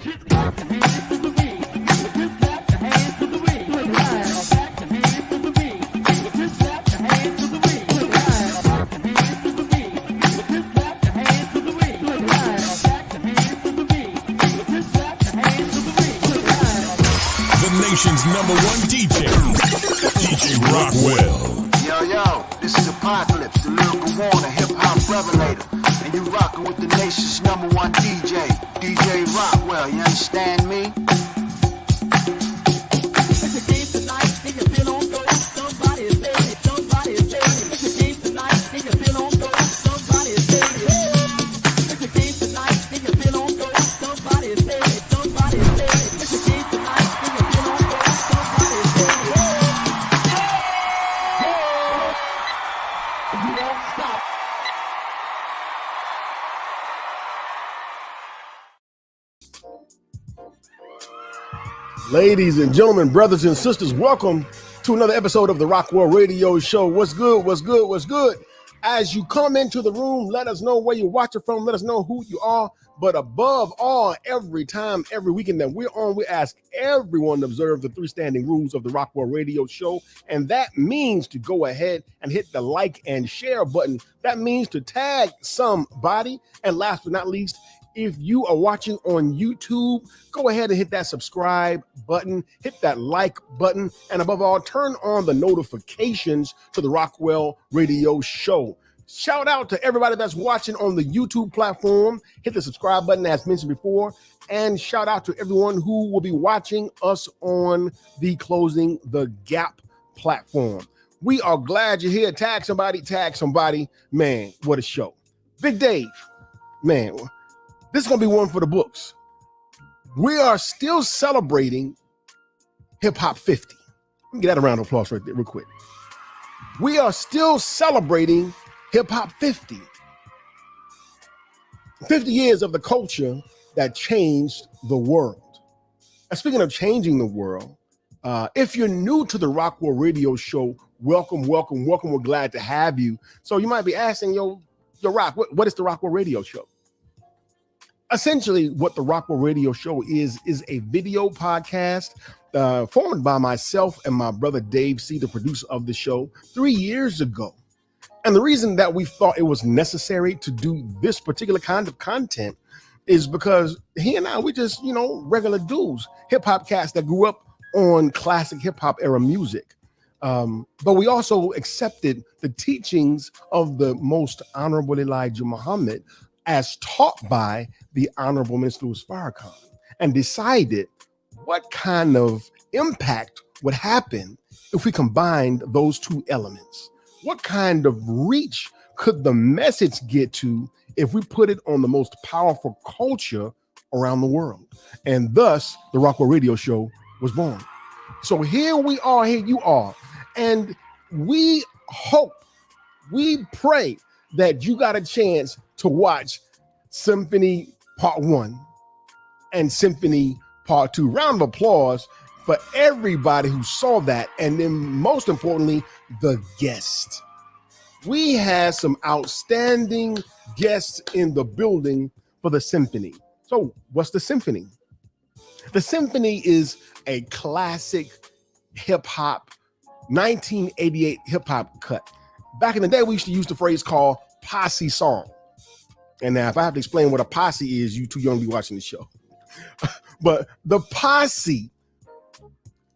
Nation's #1 DJ, DJ Rockwell. Yo, this is Apocalypse, the lyrical warner, hip-hop revelator. And you rockin' with the nation's #1 DJ, DJ Rockwell, you understand me? Ladies and gentlemen, brothers and sisters, welcome to another episode of the Rockwell Radio Show. What's good? What's good? What's good? As you come into the room, let us know where you're watching from. Let us know who you are. But above all, every time, every weekend that we're on, we ask everyone to observe the 3 standing rules of the Rockwell Radio Show. And that means to go ahead and hit the like and share button. That means to tag somebody. And last but not least, if you are watching on YouTube, go ahead and hit that subscribe button, hit that like button, and above all, turn on the notifications to the Rockwell Radio Show. Shout out to everybody that's watching on the YouTube platform. Hit the subscribe button as mentioned before, and shout out to everyone who will be watching us on the Closing the Gap platform. We are glad you're here. Tag somebody. Man, what a show. Big Dave, man, this is going to be one for the books. We are still celebrating Hip Hop 50. Let me get that a round of applause right there real quick. We are still celebrating Hip Hop 50. 50 years of the culture that changed the world. And speaking of changing the world, if you're new to the Rockwell Radio Show, welcome. We're glad to have you. So you might be asking, yo Rock, what is the Rockwell Radio Show? Essentially, what the Rockwell Radio Show is a video podcast formed by myself and my brother Dave C., the producer of the show, 3 years ago. And the reason that we thought it was necessary to do this particular kind of content is because he and I, we just, regular dudes, hip hop cats that grew up on classic hip hop era music. But we also accepted the teachings of the most honorable Elijah Muhammad as taught by the Honorable Minister Louis Farrakhan, and decided what kind of impact would happen if we combined those two elements. What kind of reach could the message get to if we put it on the most powerful culture around the world? And thus, the Rockwell Radio Show was born. So here we are, here you are. And we hope, we pray that you got a chance to watch Symphony Part 1 and Symphony Part 2. Round of applause for everybody who saw that. And then most importantly, the guest. We had some outstanding guests in the building for the Symphony. So what's the Symphony? The Symphony is a classic hip hop, 1988 hip hop cut. Back in the day, we used to use the phrase called posse song. And now if I have to explain what a posse is, you too young to be watching the show. But the posse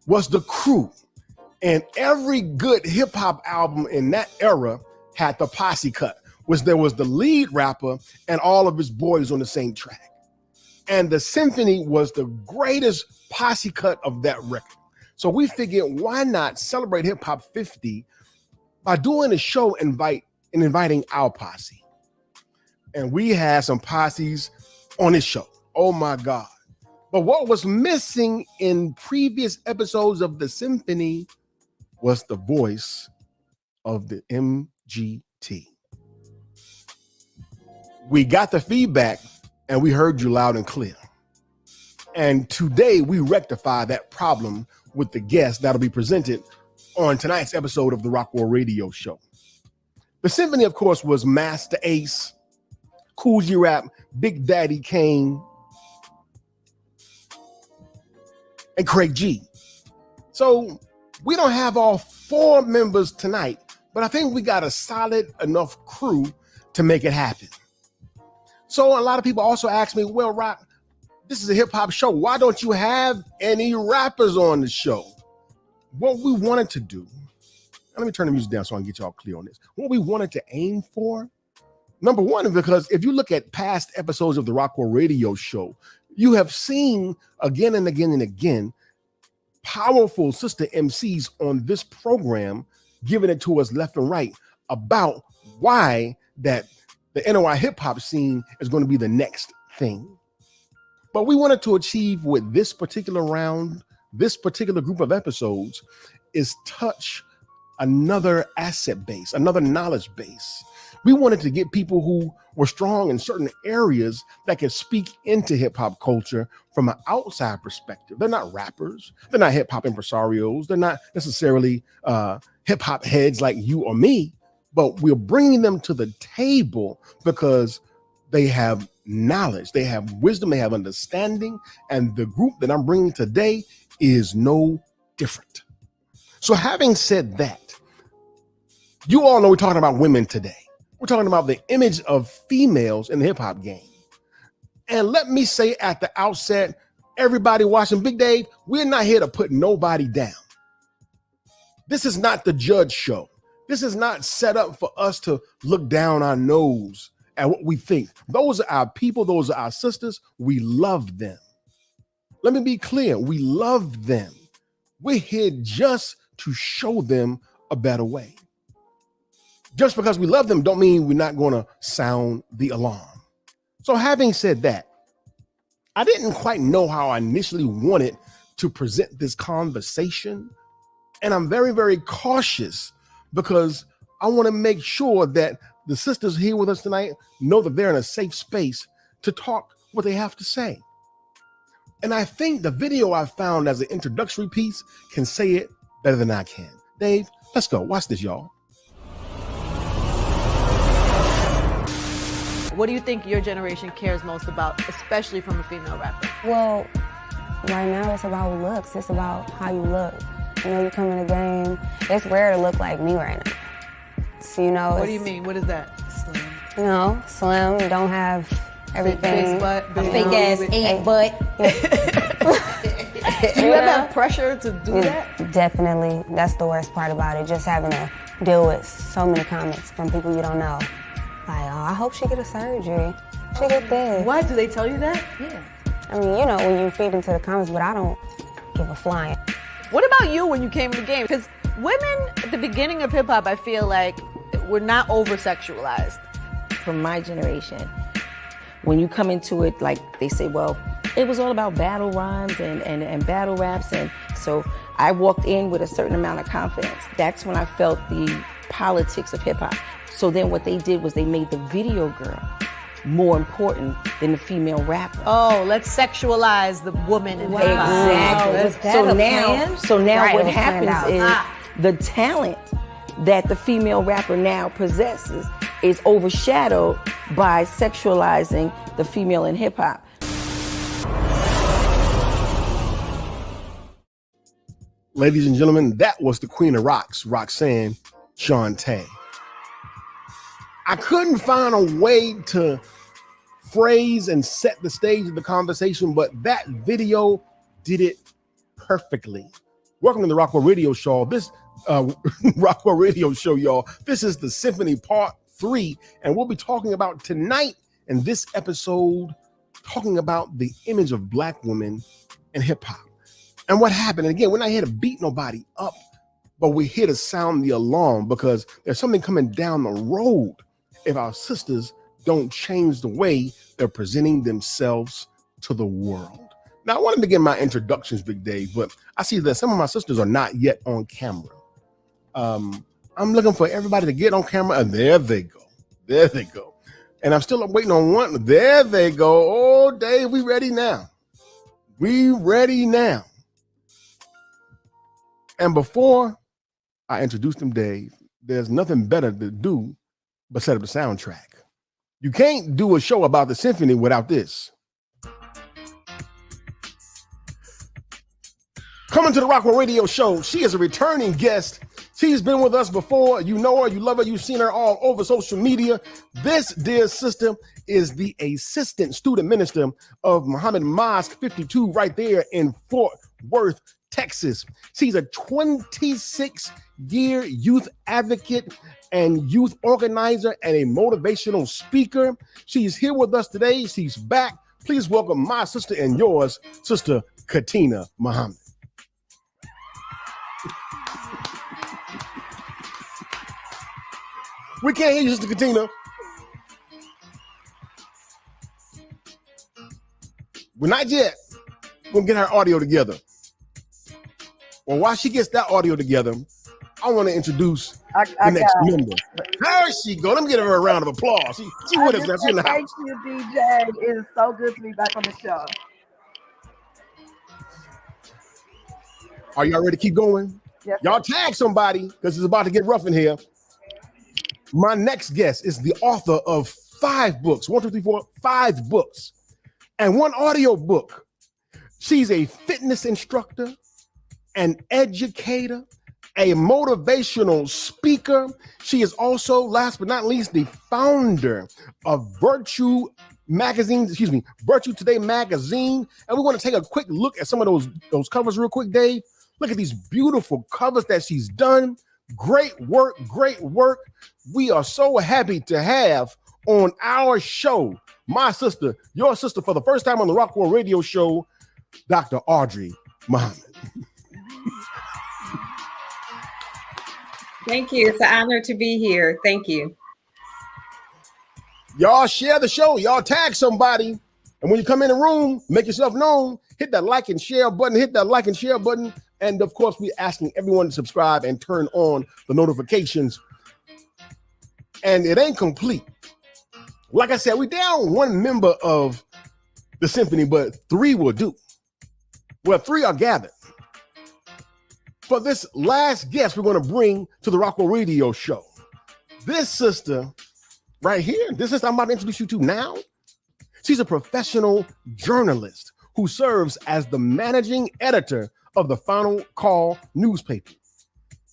was the crew. And every good hip hop album in that era had the posse cut, which there was the lead rapper and all of his boys on the same track. And the Symphony was the greatest posse cut of that record. So we figured, why not celebrate Hip Hop 50 by doing a show inviting our posse? And we had some posses on this show. Oh my God. But what was missing in previous episodes of the Symphony was the voice of the MGT. We got the feedback and we heard you loud and clear. And today we rectify that problem with the guest that'll be presented on tonight's episode of the Rockwell Radio Show. The Symphony, of course, was Master Ace, Cool G Rap, Big Daddy Kane, and Craig G. So we don't have all 4 members tonight, but I think we got a solid enough crew to make it happen. So a lot of people also ask me, well, Rock, this is a hip hop show. Why don't you have any rappers on the show? What we wanted to do, let me turn the music down so I can get y'all clear on this. What we wanted to aim for, number one, because if you look at past episodes of the Rockwell Radio Show, you have seen again and again and again powerful sister MCs on this program giving it to us left and right about why that the NOI hip hop scene is going to be the next thing. But we wanted to achieve with this particular round, this particular group of episodes, is touch another asset base, another knowledge base. We wanted to get people who were strong in certain areas that could speak into hip hop culture from an outside perspective. They're not rappers. They're not hip hop impresarios. They're not necessarily hip hop heads like you or me, but we're bringing them to the table because they have knowledge, they have wisdom, they have understanding. And the group that I'm bringing today is no different. So having said that, you all know we're talking about women today. We're talking about the image of females in the hip hop game. And let me say at the outset, everybody watching Big Dave, we're not here to put nobody down. This is not the judge show. This is not set up for us to look down our nose at what we think. Those are our people. Those are our sisters. We love them. Let me be clear. We love them. We're here just to show them a better way. Just because we love them don't mean we're not going to sound the alarm. So having said that, I didn't quite know how I initially wanted to present this conversation. And I'm very, very cautious because I want to make sure that the sisters here with us tonight know that they're in a safe space to talk what they have to say. And I think the video I found as an introductory piece can say it better than I can. Dave, let's go. Watch this, y'all. What do you think your generation cares most about, especially from a female rapper? Well, right now it's about looks. It's about how you look. You know, you come in the game, it's rare to look like me right now. So, you know, what do you mean? What is that? Slim. You know, slim, don't have everything. Big butt, a big ass ain't butt. Do you ever have pressure to do that? Definitely. That's the worst part about it, just having to deal with so many comments from people you don't know. Like, oh, I hope she get a surgery. She get this. What? Do they tell you that? Yeah. I mean, you know, when you feed into the comments, but I don't give a flying. What about you when you came in the game? Because women at the beginning of hip hop, I feel like we're not over-sexualized. From my generation, when you come into it, like they say, well, it was all about battle rhymes and battle raps. And so I walked in with a certain amount of confidence. That's when I felt the politics of hip hop. So then what they did was they made the video girl more important than the female rapper. Oh, let's sexualize the woman in hip hop. Exactly. So now Right, what it was planned happens out. is the talent that the female rapper now possesses is overshadowed by sexualizing the female in hip hop. Ladies and gentlemen, that was the Queen of Rocks, Roxanne Shante. I couldn't find a way to phrase and set the stage of the conversation, but that video did it perfectly. Welcome to the Rockwell Radio Show. This Rockwell Radio Show, y'all. This is the Symphony Part 3, and we'll be talking about tonight in this episode, talking about the image of Black women in hip hop and what happened. And again, we're not here to beat nobody up, but we're here to sound the alarm because there's something coming down the road if our sisters don't change the way they're presenting themselves to the world. Now, I wanted to get my introductions, Big Dave, but I see that some of my sisters are not yet on camera. I'm looking for everybody to get on camera, and there they go. There they go. And I'm still waiting on one. There they go. Oh, Dave, we ready now. We ready now. And before I introduce them, Dave, there's nothing better to do but set up the soundtrack. You can't do a show about the symphony without this. Coming to the Rockwell Radio Show, she is a returning guest. She's been with us before. You know her, you love her, you've seen her all over social media. This dear sister is the assistant student minister of Muhammad Mosque 52 right there in Fort Worth, Texas. She's a 26-year youth advocate and youth organizer and a motivational speaker. She's here with us today. She's back. Please welcome my sister and yours, Sister Katina Muhammad. We can't hear you, Sister Katina. We're not yet. We're going to get her audio together. Well, while she gets that audio together, I want to introduce the next member. There she go. Let me give her a round of applause. She with us now. She in the house. Thank you, DJ. It is so good to be back on the show. Are y'all ready to keep going? Yes, y'all tag somebody because it's about to get rough in here. My next guest is the author of 5 books, 5 books, and 1 audio book. She's a fitness instructor, an educator, a motivational speaker. She is also, last but not least, the founder of Virtue Today magazine. And we want to take a quick look at some of those covers real quick, Dave. Look at these beautiful covers that she's done. Great work, great work. We are so happy to have on our show, my sister, your sister, for the first time on the Rockwell Radio Show, Dr. Audrey Muhammad. Thank you. It's an honor to be here. Thank you. Y'all share the show. Y'all tag somebody. And when you come in the room, make yourself known. Hit that like and share button. And of course, we're asking everyone to subscribe and turn on the notifications. And it ain't complete. Like I said, we're down 1 member of the Symphony, but 3 will do. Well, 3 are gathered. For this last guest we're going to bring to the Rockwell Radio Show. This sister right here, this sister I'm about to introduce you to now, she's a professional journalist who serves as the managing editor of the Final Call newspaper.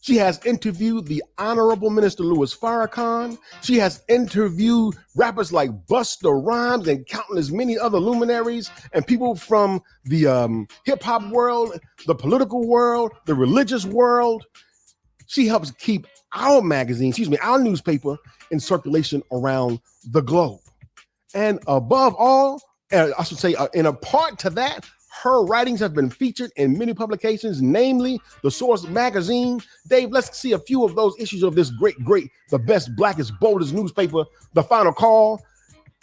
She has interviewed the Honorable Minister Louis Farrakhan. She has interviewed rappers like Busta Rhymes and countless many other luminaries and people from the hip-hop world, the political world, the religious world. She helps keep our newspaper in circulation around the globe. And above all, I should say, in a part to that, her writings have been featured in many publications, namely The Source magazine. Dave, let's see a few of those issues of this great, the best, blackest, boldest newspaper, The Final Call.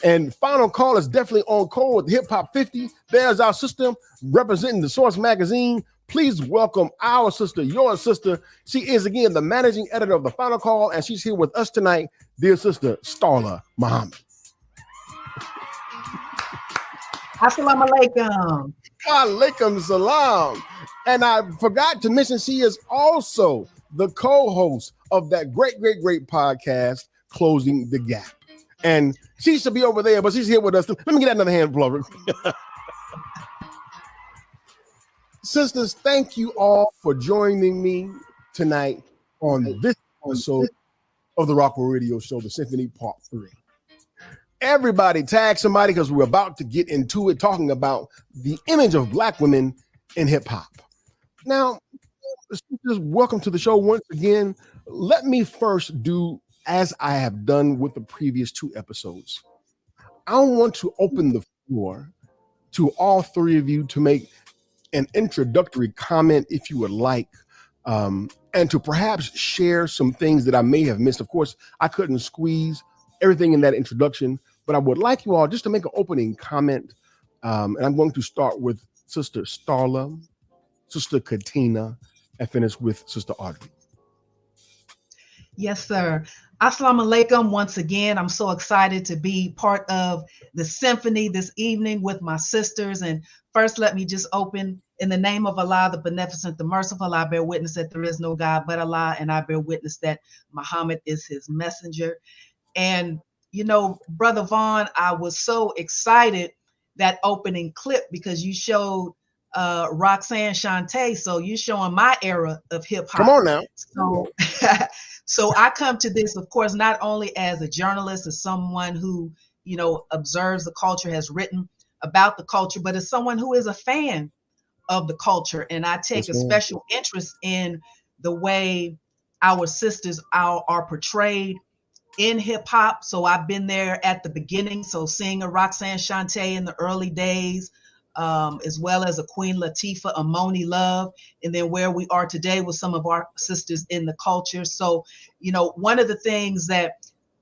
And Final Call is definitely on call with Hip Hop 50. There's our sister representing The Source magazine. Please welcome our sister, your sister. She is, again, the managing editor of The Final Call, and she's here with us tonight, dear sister Starla Muhammad. Assalamu alaikum. Alaikum salam. And I forgot to mention she is also the co-host of that great podcast, Closing the Gap. And she should be over there, but she's here with us. Let me get another hand blower. Sisters, thank you all for joining me tonight on this episode of the Rockwell Radio Show, The Symphony Part 3. Everybody tag somebody because we're about to get into it, talking about the image of Black women in hip hop. Now, welcome to the show once again. Let me first do as I have done with the previous 2 episodes. I want to open the floor to all 3 of you to make an introductory comment if you would like, and to perhaps share some things that I may have missed. Of course, I couldn't squeeze everything in that introduction, but I would like you all just to make an opening comment. And I'm going to start with Sister Starla, Sister Katina, and finish with Sister Audrey. Yes, sir. Assalamu alaikum once again. I'm so excited to be part of the Symphony this evening with my sisters. And first, let me just open in the name of Allah, the Beneficent, the Merciful. I bear witness that there is no God but Allah, and I bear witness that Muhammad is his messenger. And, you know, Brother Vaughn, I was so excited that opening clip because you showed Roxanne Shante. So you're showing my era of hip hop. Come on now. So, so I come to this, of course, not only as a journalist, as someone who, you know, observes the culture, has written about the culture, but as someone who is a fan of the culture. And I take a special interest in the way our sisters are portrayed in hip hop. So I've been there at the beginning. So seeing a Roxanne Shante in the early days, as well as a Queen Latifah, a Moni Love, and then where we are today with some of our sisters in the culture. So, you know, one of the things that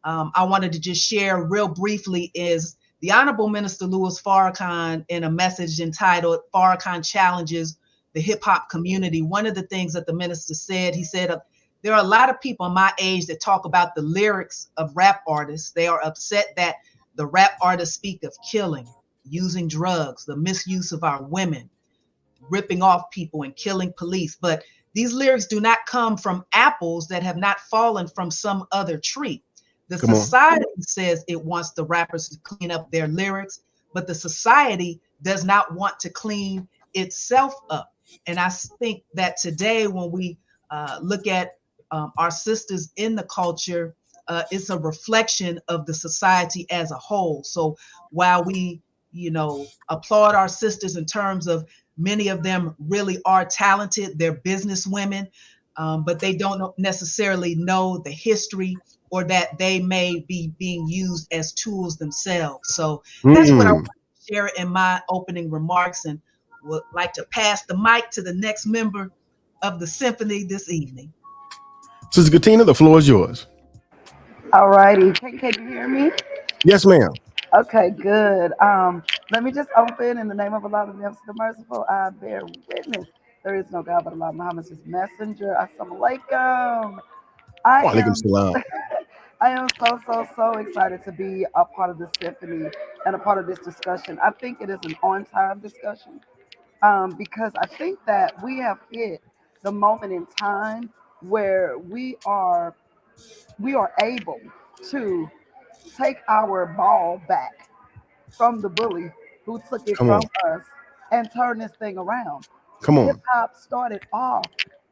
I wanted to just share real briefly is the Honorable Minister Louis Farrakhan, in a message entitled Farrakhan Challenges the Hip Hop Community. One of the things that the minister said, he said, there are a lot of people my age that talk about the lyrics of rap artists. They are upset that the rap artists speak of killing, using drugs, the misuse of our women, ripping off people and killing police. But these lyrics do not come from apples that have not fallen from some other tree. The society says it wants the rappers to clean up their lyrics, but the society does not want to clean itself up. And I think that today, when we look at our sisters in the culture, it's a reflection of the society as a whole. So while we, you know, applaud our sisters in terms of many of them really are talented, they're business women, but they don't necessarily know the history, or that they may be being used as tools themselves. So that's what I want to share in my opening remarks, and would like to pass the mic to the next member of the symphony this evening. Sister Katina, the floor is yours. All righty. Can you hear me? Yes, ma'am. Okay, good. Let me just open in the name of Allah, the merciful. I bear witness. There is no God but Allah. Muhammad is his messenger. Assalamu alaikum. I am so excited to be a part of this symphony and a part of this discussion. I think it is an on-time discussion, because I think that we have hit the moment in time where we are able to take our ball back from the bully who took it from us and turn this thing around. Hip hop started off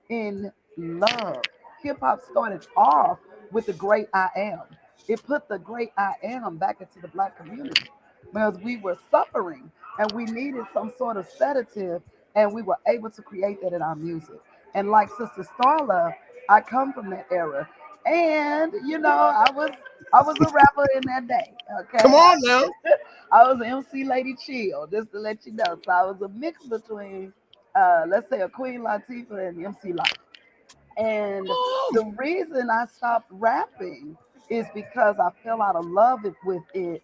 in love. Hip hop started off with the great I am. It put the great I am back into the Black community because we were suffering and we needed some sort of sedative, and we were able to create that in our music. And like Sister Starla, I come from that era. And you know, I was a rapper in that day. Okay. Come on now. I was an MC Lady Chill, just to let you know. So I was a mix between let's say a Queen Latifah and MC Light. And the reason I stopped rapping is because I fell out of love with it,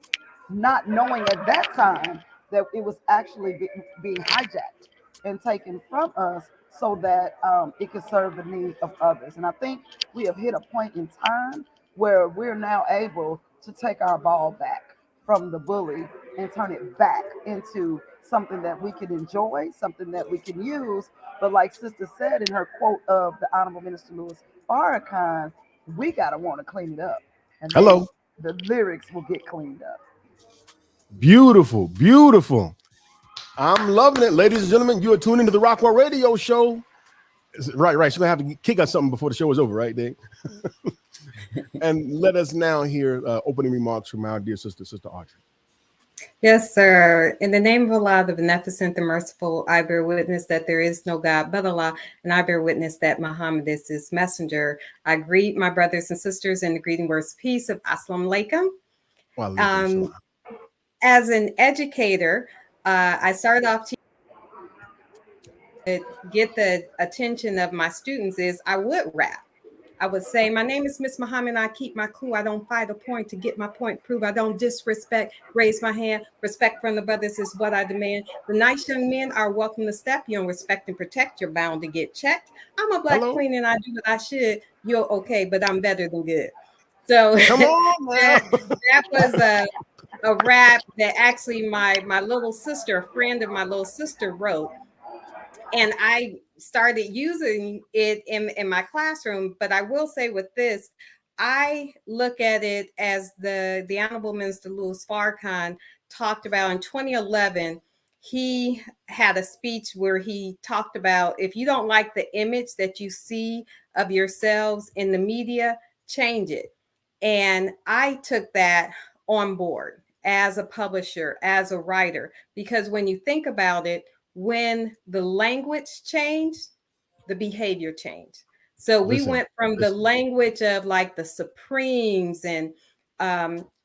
not knowing at that time that it was actually being hijacked and taken from us so that it could serve the needs of others. And I think we have hit a point in time where we're now able to take our ball back from the bully and turn it back into something that we can enjoy, something that we can use. But like Sister said in her quote of the Honorable Minister Louis Farrakhan, we gotta want to clean it up. And the lyrics will get cleaned up. Beautiful, beautiful. I'm loving it, ladies and gentlemen. You are tuned into the Rockwell Radio Show. Right. She's gonna have to kick us something before the show is over, right, Dave? And let us now hear opening remarks from our dear sister Audrey. Yes, sir. In the name of Allah, the Beneficent, the Merciful, I bear witness that there is no God but Allah, and I bear witness that Muhammad is his messenger. I greet my brothers and sisters in the greeting words of peace of Assalamu alaikum. As an educator, I started off to get the attention of my students is I would rap. I would say, my name is Miss Muhammad. I keep my cool. I don't fight a point to get my point proved. I don't disrespect, raise my hand. Respect from the brothers is what I demand. The nice young men are welcome to step. You don't respect and protect. You're bound to get checked. I'm a Black queen and I do what I should. You're okay, but I'm better than good. So come on, man. that was a rap that actually my little sister, a friend of my little sister wrote. And I started using it in my classroom. But I will say with this, I look at it as the Honorable Minister Louis Farrakhan talked about in 2011. he had a speech where he talked about, if you don't like the image that you see of yourselves in the media, change it. And I took that on board as a publisher, as a writer, because when you think about it, when the language changed, the behavior changed. So we went from the language of like the Supremes and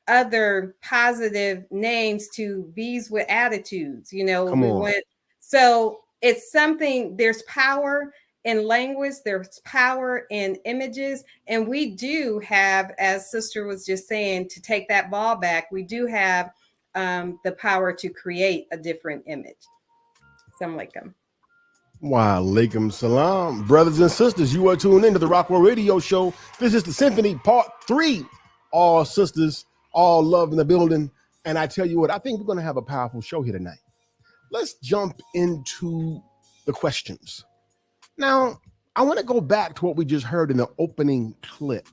other positive names to bees with attitudes. You know, we went. So it's something, there's power in language, there's power in images. And we do have, as Sister was just saying, to take that ball back, we do have the power to create a different image. Assalamu alaikum. Wa alaikum salam. Brothers and sisters, you are tuned into the Rockwell Radio Show. This is the Symphony Part 3. All sisters, all love in the building. And I tell you what, I think we're going to have a powerful show here tonight. Let's jump into the questions. Now, I want to go back to what we just heard in the opening clip.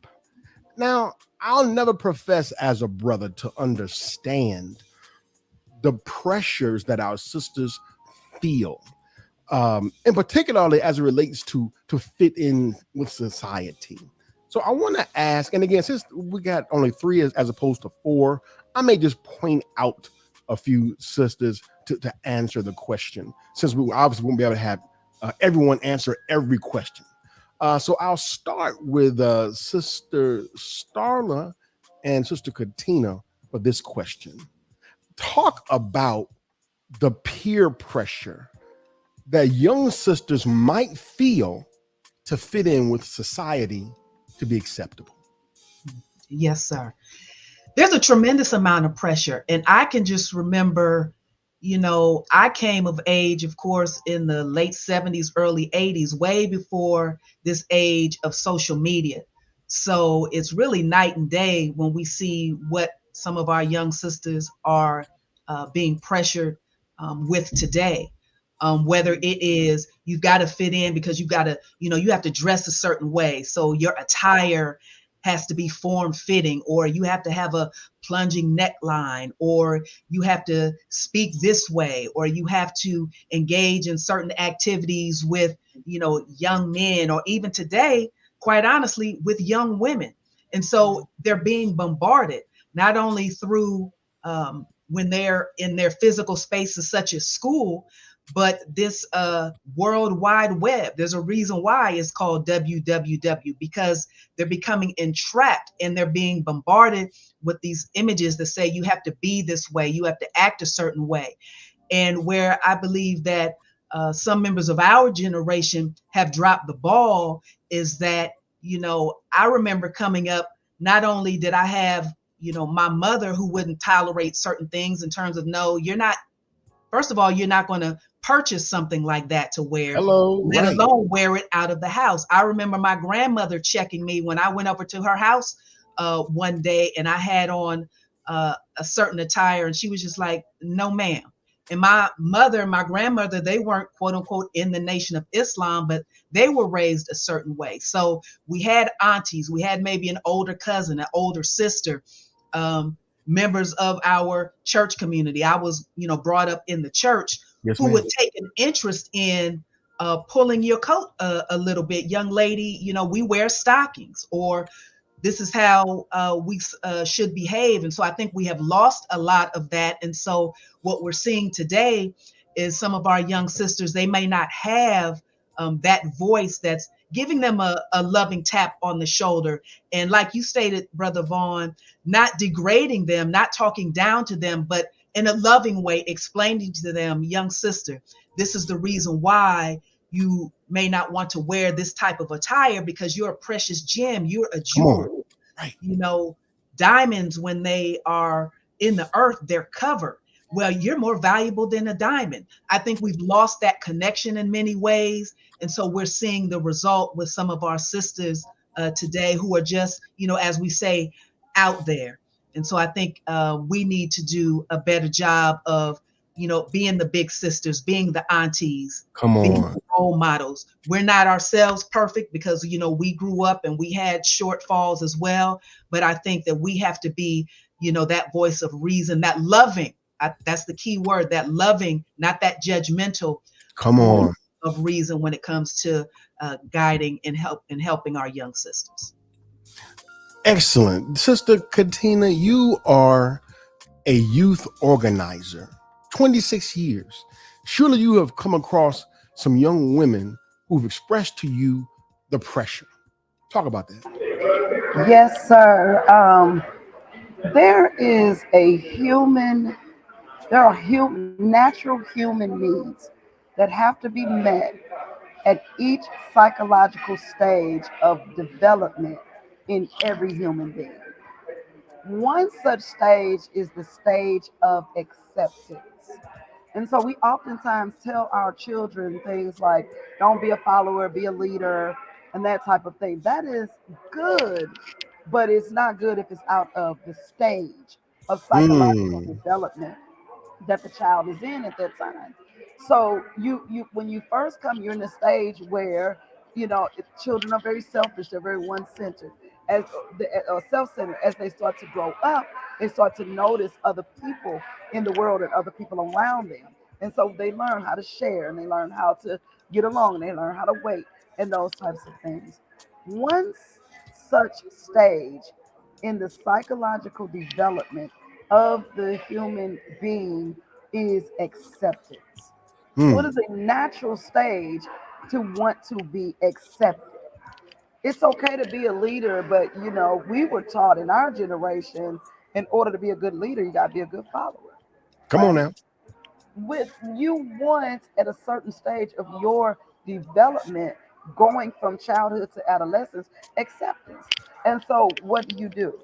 Now, I'll never profess as a brother to understand the pressures that our sisters feel, and particularly as it relates to fit in with society. So I want to ask, and again, since we got only 3 as opposed to 4, I may just point out a few sisters to answer the question, since we obviously won't be able to have everyone answer every question. So I'll start with Sister Starla and Sister Katina for this question. Talk about the peer pressure that young sisters might feel to fit in with society to be acceptable. Yes, sir. There's a tremendous amount of pressure. And I can just remember, you know, I came of age, of course, in the late 70s, early 80s, way before this age of social media. So it's really night and day when we see what some of our young sisters are being pressured with today. Whether it is you've got to fit in because you've got to, you know, you have to dress a certain way. So your attire has to be form-fitting, or you have to have a plunging neckline, or you have to speak this way, or you have to engage in certain activities with, you know, young men, or even today, quite honestly, with young women. And so they're being bombarded, not only through when they're in their physical spaces such as school, but this World Wide Web. There's a reason why it's called WWW, because they're becoming entrapped and they're being bombarded with these images that say you have to be this way, you have to act a certain way. And where I believe that some members of our generation have dropped the ball is that, you know, I remember coming up, not only did I have, you know, my mother who wouldn't tolerate certain things in terms of, no, you're not, first of all, you're not going to purchase something like that to wear, let alone wear it out of the house. I remember my grandmother checking me when I went over to her house one day and I had on a certain attire, and she was just like, no, ma'am. And my mother and my grandmother, they weren't quote unquote in the Nation of Islam, but they were raised a certain way. So we had aunties, we had maybe an older cousin, an older sister, members of our church community. I was, you know, brought up in the church, who would take an interest in pulling your coat a little bit. Young lady, you know, we wear stockings, or this is how we should behave. And so I think we have lost a lot of that. And so what we're seeing today is some of our young sisters, they may not have that voice that's giving them a loving tap on the shoulder. And like you stated, Brother Vaughn, not degrading them, not talking down to them, but in a loving way, explaining to them, young sister, this is the reason why you may not want to wear this type of attire, because you're a precious gem. You're a jewel. Right. You know, diamonds, when they are in the earth, they're covered. Well, you're more valuable than a diamond. I think we've lost that connection in many ways. And so we're seeing the result with some of our sisters today who are just, you know, as we say, out there. And so I think we need to do a better job of, you know, being the big sisters, being the aunties, being the role models. We're not ourselves perfect because, you know, we grew up and we had shortfalls as well. But I think that we have to be, you know, that voice of reason, that loving That's the key word, that loving, not that judgmental. Come on. Of reason when it comes to guiding and helping our young sisters. Excellent. Sister Katina, you are a youth organizer, 26 years. Surely you have come across some young women who've expressed to you the pressure. Talk about that. Yes, sir. There are natural human needs that have to be met at each psychological stage of development in every human being. One such stage is the stage of acceptance. And so we oftentimes tell our children things like, don't be a follower, be a leader, and that type of thing. That is good, but it's not good if it's out of the stage of psychological development that the child is in at that time. So you when you first come, you're in a stage where children are very selfish, they're very one-centered, as self-centered. As they start to grow up, they start to notice other people in the world and other people around them, and so they learn how to share, and they learn how to get along, and they learn how to wait, and those types of things. One such stage in the psychological development of the human being is acceptance. So it is a natural stage to want to be accepted. It's okay to be a leader, but we were taught in our generation, in order to be a good leader, you got to be a good follower. Come on now. With you want at a certain stage of your development, going from childhood to adolescence, acceptance. And so what do?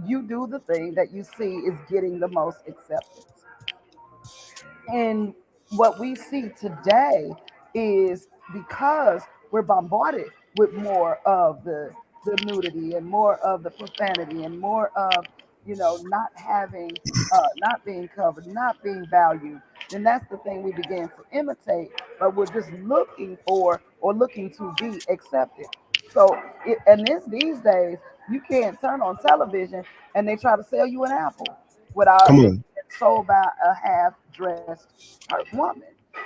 You do the thing that you see is getting the most acceptance. And what we see today is, because we're bombarded with more of the nudity and more of the profanity and more of not having not being covered, not being valued, then that's the thing we begin to imitate, but we're just looking for or looking to be accepted. So these days, you can't turn on television and they try to sell you an apple without being sold by a half-dressed woman.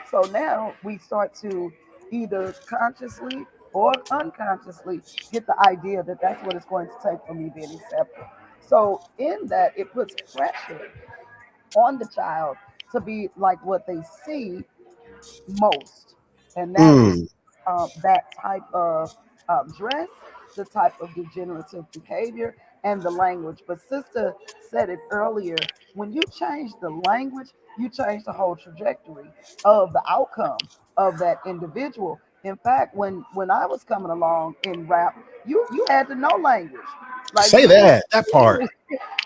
So now we start to either consciously or unconsciously get the idea that that's what it's going to take for me being accepted. So in that, it puts pressure on the child to be like what they see most, and that is that type of dress, the type of degenerative behavior, and the language. But sister said it earlier, when you change the language, you change the whole trajectory of the outcome of that individual. In fact, when I was coming along in rap, you had to know language. Like, say that part.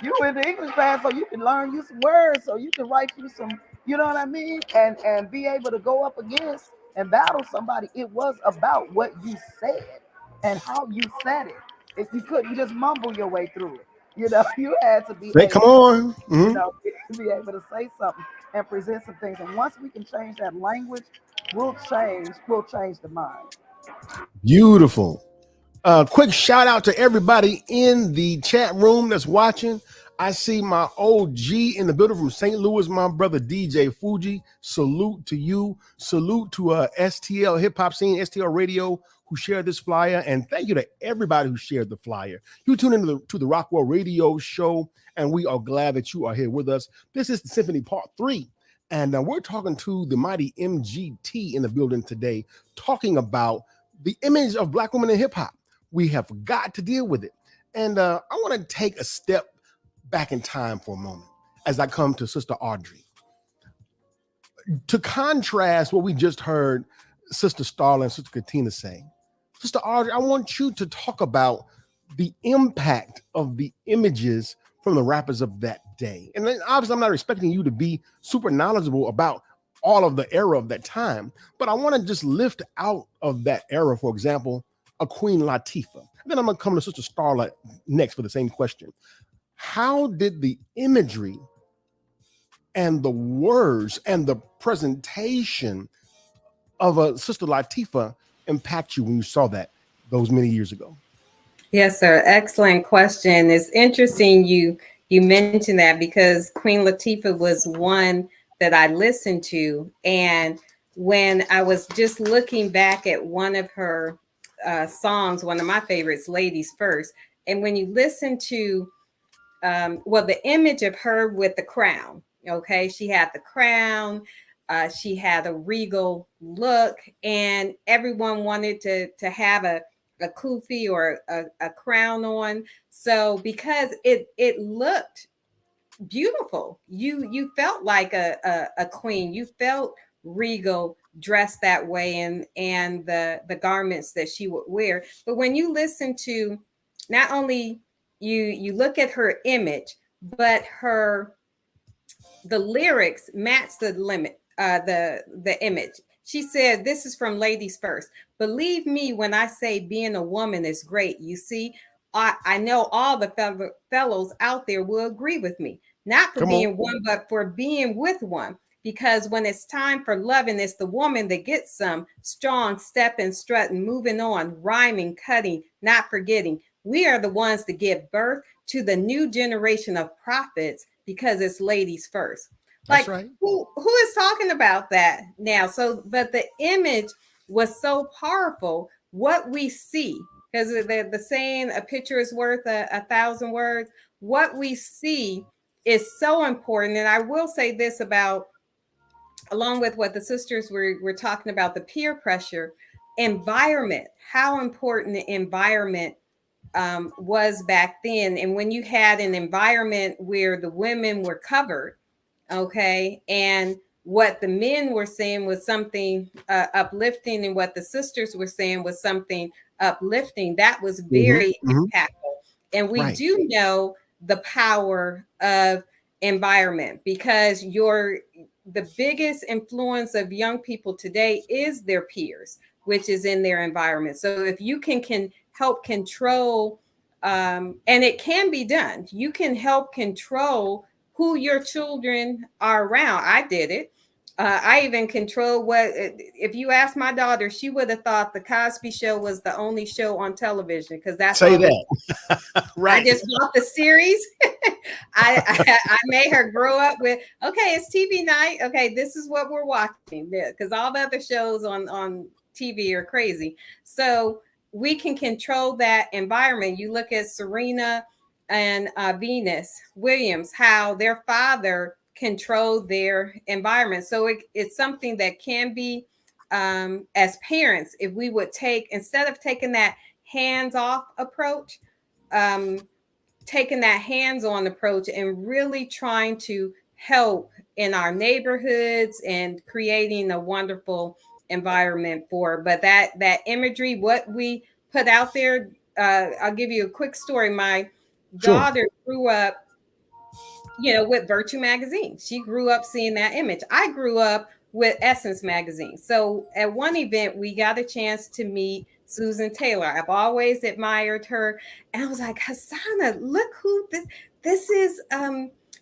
You in the English class, so you can learn you some words, so you can write you some, you know what I mean, and be able to go up against and battle somebody. It was about what you said and how you said it. If you couldn't just mumble your way through it, you had to be able, to be able to say something and present some things. And once we can change that language, we'll change the mind. Beautiful. Quick shout out to everybody in the chat room that's watching. I see my OG in the building from St. Louis, my brother DJ Fuji. Salute to you. Salute to STL Hip Hop Scene, STL Radio, who shared this flyer. And thank you to everybody who shared the flyer. You tune into the Rockwell Radio Show, and we are glad that you are here with us. This is the Symphony Part 3. And we're talking to the mighty MGT in the building today, talking about the image of Black women in hip hop. We have got to deal with it. And I want to take a step back in time for a moment as I come to Sister Audrey. To contrast what we just heard Sister Starla and Sister Katina say, Sister Audrey, I want you to talk about the impact of the images from the rappers of that day. And then obviously I'm not expecting you to be super knowledgeable about all of the era of that time, but I want to just lift out of that era, for example, a Queen Latifah. And then I'm going to come to Sister Starla next for the same question. How did the imagery and the words and the presentation of a Sister Latifah impact you when you saw that those many years ago? Yes, sir. Excellent question. It's interesting you you mentioned that because Queen Latifah was one that I listened to. And when I was just looking back at one of her songs, one of my favorites, Ladies First, and when you listen to, the image of her with the crown, okay, she had the crown, she had a regal look, and everyone wanted to have a kufi or a crown on. So because it looked beautiful, you felt like a queen, you felt regal dressed that way, and the garments that she would wear. But when you listen to, not only you look at her image, but the lyrics match the image. She said, "This is from Ladies First. Believe me when I say being a woman is great. You see, I know all the fellows out there will agree with me. Not for being one, but for being with one. Because when it's time for loving, it's the woman that gets some strong stepping, strutting, moving on, rhyming, cutting, not forgetting. We are the ones that give birth to the new generation of prophets because it's ladies first." That's Like, right. who is talking about that now? So, but the image was so powerful. What we see, because the saying, a picture is worth a thousand words. What we see is so important. And I will say this about, along with what the sisters were talking about, the peer pressure, environment, how important the environment was back then. And when you had an environment where the women were covered, okay, and what the men were saying was something uplifting, and what the sisters were saying was something uplifting, that was very impactful. And we do know the power of environment, because the biggest influence of young people today is their peers, which is in their environment. So if you can help control, and it can be done, you can help control who your children are around. I did it. I even control what, if you ask my daughter, she would have thought the Cosby Show was the only show on television, because that's Say all that. Right. I just bought the series. I made her grow up with, okay, it's TV night. Okay, this is what we're watching, because all the other shows on TV are crazy. So we can control that environment. You look at Serena and Venus Williams, how their father controlled their environment. So it's something that can be, as parents, if we would take, instead of taking that hands-off approach, taking that hands-on approach and really trying to help in our neighborhoods and creating a wonderful environment for. But that imagery, what we put out there, I'll give you a quick story. My daughter grew up, with Virtue magazine. She grew up seeing that image. I grew up with Essence magazine. So at one event, we got a chance to meet Susan Taylor. I've always admired her. And I was like, Hassana, look who this is.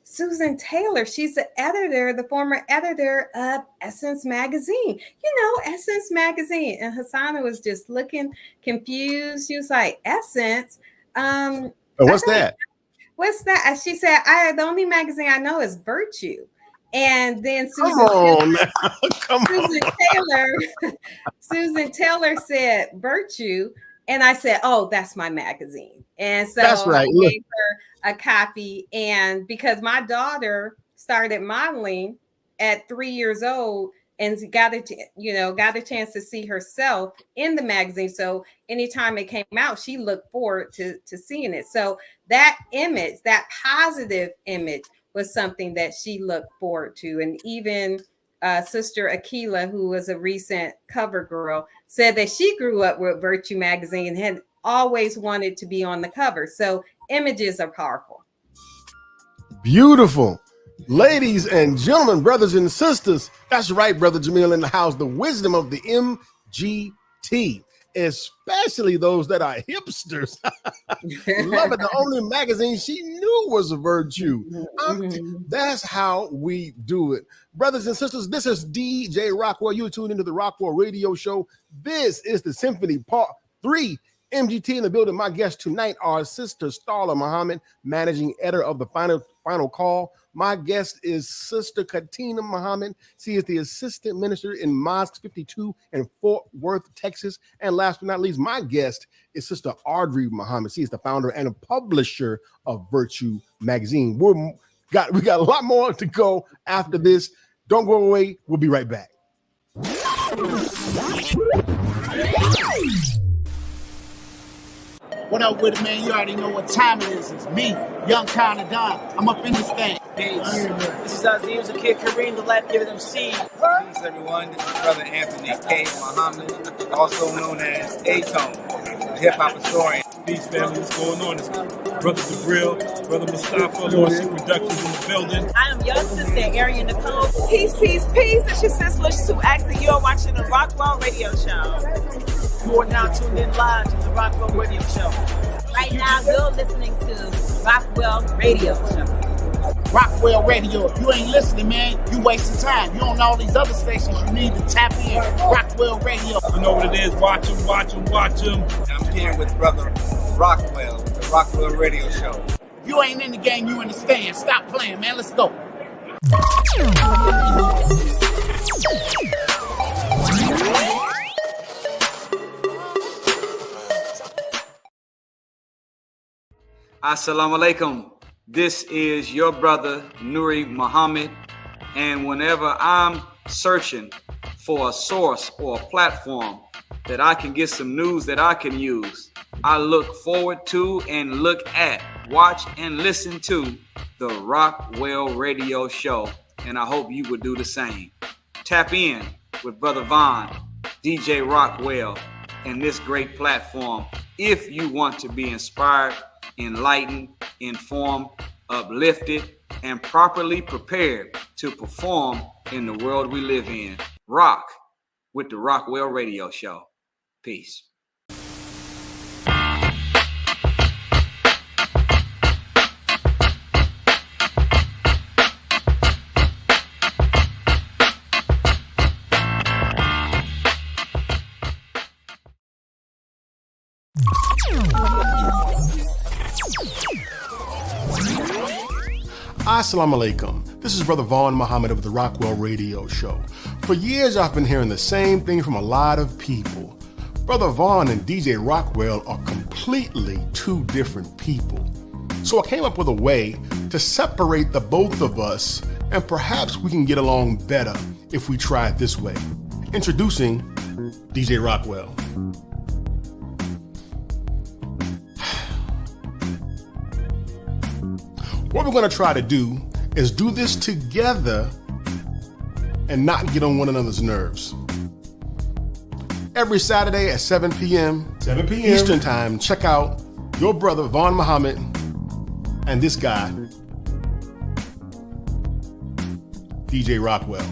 Susan Taylor. She's the former editor of Essence magazine. Essence magazine. And Hassana was just looking confused. She was like, Essence? What's that? What's that? She said, the only magazine I know is Virtue. And then Susan Taylor said Virtue. And I said, oh, that's my magazine. And so that's right. I gave her a copy. And because my daughter started modeling at 3 years old and got a chance to see herself in the magazine. So anytime it came out, she looked forward to seeing it. So that image, that positive image, was something that she looked forward to. And even Sister Akila, who was a recent cover girl, said that she grew up with Virtue magazine and had always wanted to be on the cover. So images are powerful. Beautiful. Ladies and gentlemen, brothers and sisters, that's right, Brother Jamil in the house, the wisdom of the MGT, especially those that are hipsters. Love it. The only magazine she knew was Virtue. That's how we do it. Brothers and sisters, this is DJ Rockwell. You're tuned into the Rockwell Radio Show. This is the Symphony Part 3 MGT in the building. My guest tonight, our sister Starla Muhammad, managing editor of the Final Call. My guest is Sister Katina Muhammad. She is the assistant minister in Mosque 52 in Fort Worth, Texas. And last but not least, my guest is Sister Audrey Muhammad. She is the founder and a publisher of Virtue Magazine. We got a lot more to go after this. Don't go away. We'll be right back. What up with it, man? You already know what time it is. It's me, Young Kinda Don. I'm up in this thing. Peace. This is Aziz, the kid Kareem, the left giving them seed. Peace, everyone. This is Brother Anthony K. Muhammad, also known as A-Tone, the hip-hop historian. Peace, family. What's going on? It's Brother Jabril, Brother Mustafa, Lordship Productions in the building. I am your sister, Arian Nicole. Peace, peace, peace. It's your sister, Sue X, and you're watching the Rockwell Radio Show. You are now tuned in live to the Rockwell Radio Show. Right now, you're listening to Rockwell Radio Show. Rockwell Radio. If you ain't listening, man, you wasting time. You on all these other stations, you need to tap in. Rockwell Radio. You know what it is. Watch them, watch them, watch them. I'm here with Brother Rockwell, the Rockwell Radio Show. If you ain't in the game, you in the stand. Stop playing, man. Let's go. Assalamu alaikum. This is your brother, Audrey Muhammad. And whenever I'm searching for a source or a platform that I can get some news that I can use, I look forward to and look at, watch and listen to the Rockwell Radio Show. And I hope you would do the same. Tap in with Brother Vaughn, DJ Rockwell, and this great platform if you want to be inspired, enlightened, informed, uplifted, and properly prepared to perform in the world we live in. Rock with the Rockwell Radio Show. Peace. Assalamu alaikum. This is Brother Vaughn Muhammad of the Rockwell Radio Show. For years, I've been hearing the same thing from a lot of people. Brother Vaughn and DJ Rockwell are completely two different people. So I came up with a way to separate the both of us, and perhaps we can get along better if we try it this way. Introducing DJ Rockwell. What we're going to try to do is do this together and not get on one another's nerves. Every Saturday at 7 p.m. Eastern Time, check out your brother Vaughn Muhammad and this guy, DJ Rockwell.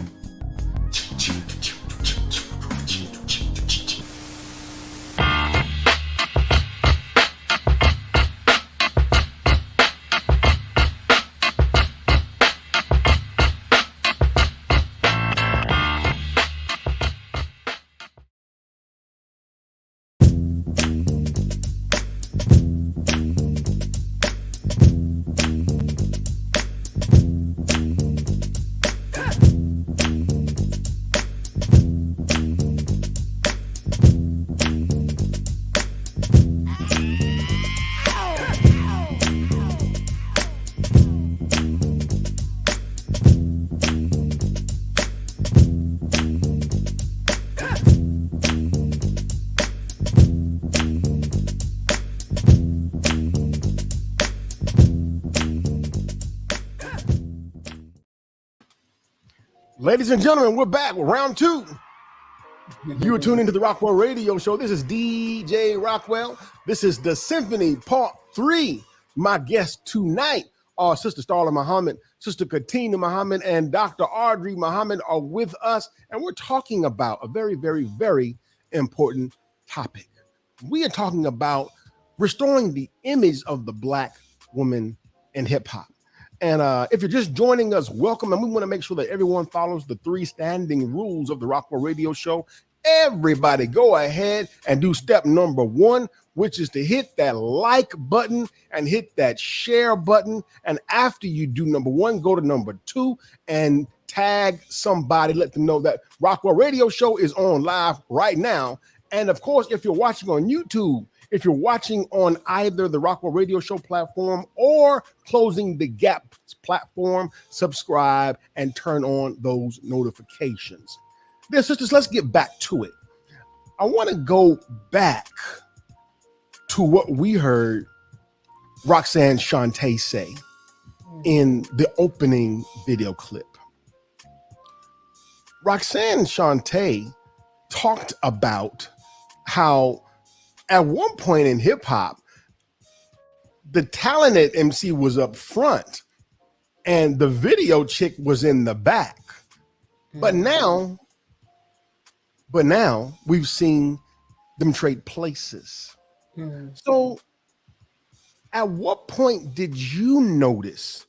Ladies and gentlemen, we're back with round two. You are tuned into the Rockwell Radio Show. This is DJ Rockwell. This is the Symphony Part 3. My guests tonight are Sister Starla Muhammad, Sister Katina Muhammad, and Dr. Audrey Muhammad are with us, and we're talking about a very, very, very important topic. We are talking about restoring the image of the Black woman in hip-hop. And if you're just joining us, welcome. And we want to make sure that everyone follows the 3 standing rules of the Rockwell Radio Show. everybody go ahead and do step number 1, which is to hit that like button and hit that share button. And after you do number 1, go to number 2 and tag somebody, let them know that Rockwell Radio Show is on live right now. And of course, if you're watching on YouTube, if you're watching on either the Rockwell Radio Show platform or Closing the Gap platform, subscribe and turn on those notifications. Dear sisters, let's get back to it. I want to go back to what we heard Roxanne Shante say in the opening video clip. Roxanne Shante talked about how at one point in hip hop, the talented MC was up front and the video chick was in the back. But now we've seen them trade places. So at what point did you notice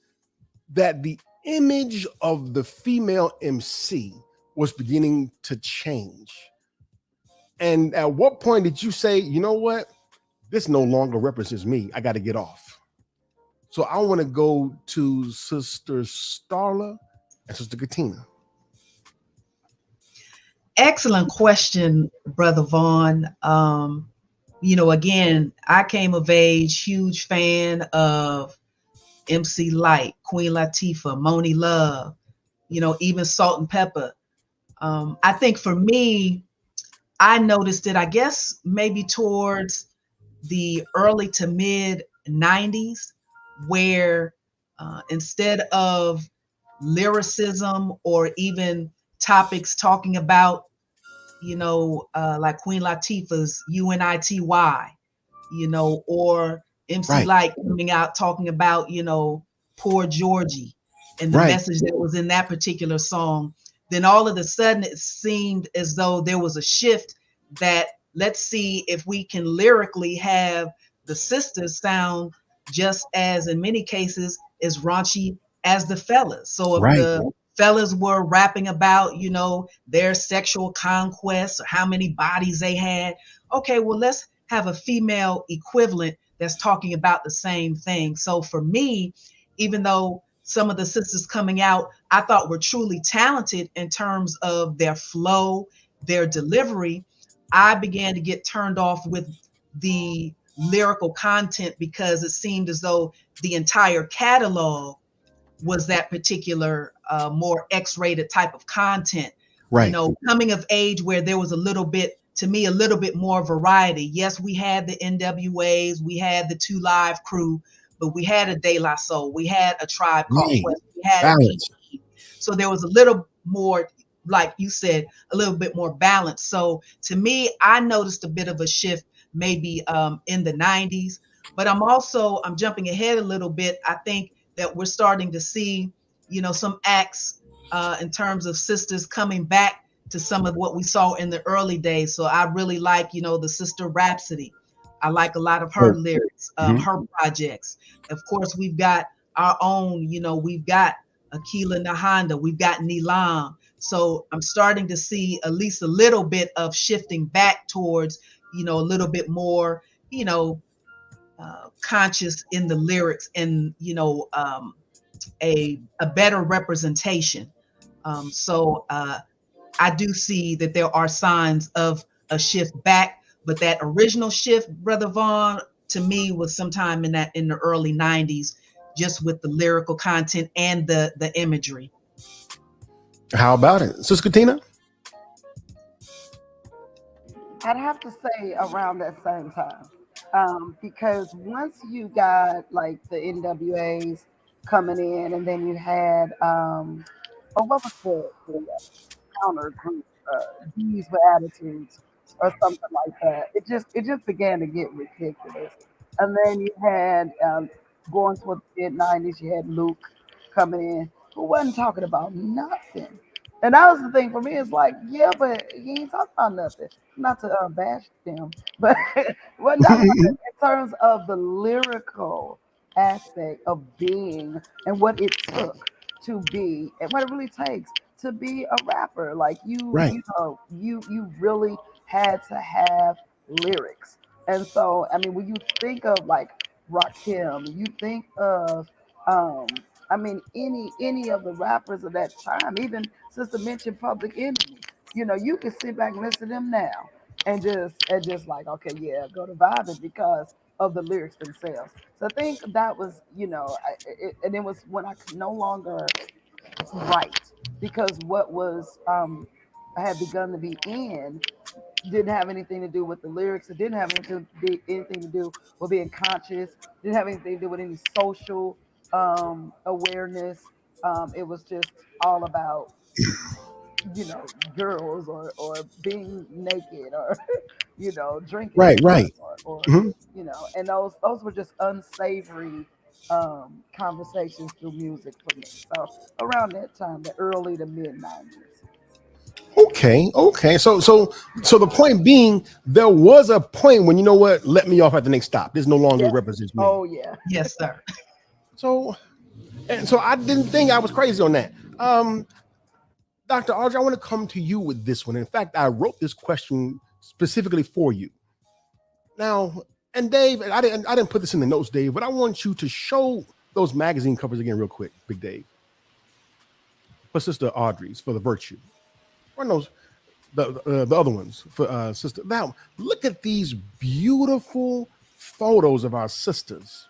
that the image of the female MC was beginning to change? And at what point did you say, you know what? This no longer represents me. I got to get off. So I want to go to Sister Starla and Sister Katina. Excellent question, Brother Vaughn. Again, I came of age, huge fan of MC Light, Queen Latifah, Moni Love, even Salt and Pepper. I think for me, I noticed it, I guess, maybe towards the early to mid 90s, where instead of lyricism or even topics talking about, like Queen Latifah's UNITY, or MC Light coming out talking about, poor Georgie and the message that was in that particular song, then all of a sudden it seemed as though there was a shift that let's see if we can lyrically have the sisters sound just as, in many cases, as raunchy as the fellas. So if the fellas were rapping about, their sexual conquests or how many bodies they had, okay, well, let's have a female equivalent that's talking about the same thing. So for me, even though some of the sisters coming out, I thought were truly talented in terms of their flow, their delivery, I began to get turned off with the lyrical content because it seemed as though the entire catalog was that particular more X-rated type of content. Coming of age where there was a little bit more variety. Yes, we had the NWAs, we had the 2 Live Crew, but we had a De La Soul, we had a Tribe Called Quest, we had a PG. So there was a little more, like you said, a little bit more balance. So to me, I noticed a bit of a shift maybe in the 90s, but I'm jumping ahead a little bit. I think that we're starting to see, some acts in terms of sisters coming back to some of what we saw in the early days. So I really like, the Sister Rhapsody. I like a lot of her lyrics, her projects. Of course, we've got our own, we've got Akila Nahanda, we've got Nilam. So I'm starting to see at least a little bit of shifting back towards, a little bit more, conscious in the lyrics and, a better representation. So I do see that there are signs of a shift back, but that original shift, Brother Vaughn, to me was sometime in the early 90s, just with the lyrical content and the imagery. How about it, Sister Katina? I'd have to say around that same time, because once you got like the NWAs coming in, and then you had what was the counter group, D's with Attitudes or something like that. It just began to get ridiculous. And then you had going toward the mid-90s, you had Luke coming in who wasn't talking about nothing. And that was the thing for me. It's like, yeah, but he ain't talking about nothing. Not to bash them, but what not in terms of the lyrical aspect of being and what it took to be and what it really takes to be a rapper. Like Right. you really had to have lyrics. And so, I mean, when you think of like Rakim, you think of I mean, any of the rappers of that time, even Sister mentioned Public Enemy. You know, you can sit back and listen to them now and just like, okay, yeah, go to vibing because of the lyrics themselves. So I think that was, and it was when I could no longer write because what was I had begun to be in didn't have anything to do with the lyrics. It didn't have anything to do with being conscious. Didn't have anything to do with any social awareness. It was just all about girls or being naked or drinking Right. too much Right. or Mhm. and those were just unsavory conversations through music for me. So around that time, the early to mid 90s. Okay. Okay. So the point being, there was a point when, you know what, let me off at the next stop. This no longer Yeah. represents me. Oh yeah. Yes, sir. So I didn't think I was crazy on that. Dr. Audrey, I want to come to you with this one. In fact, I wrote this question specifically for you. Now, and Dave, and I didn't put this in the notes, Dave, but I want you to show those magazine covers again real quick, Big Dave. For Sister Audrey's, for the Virtue. Or those the other ones for Sister. Now, look at these beautiful photos of our sisters.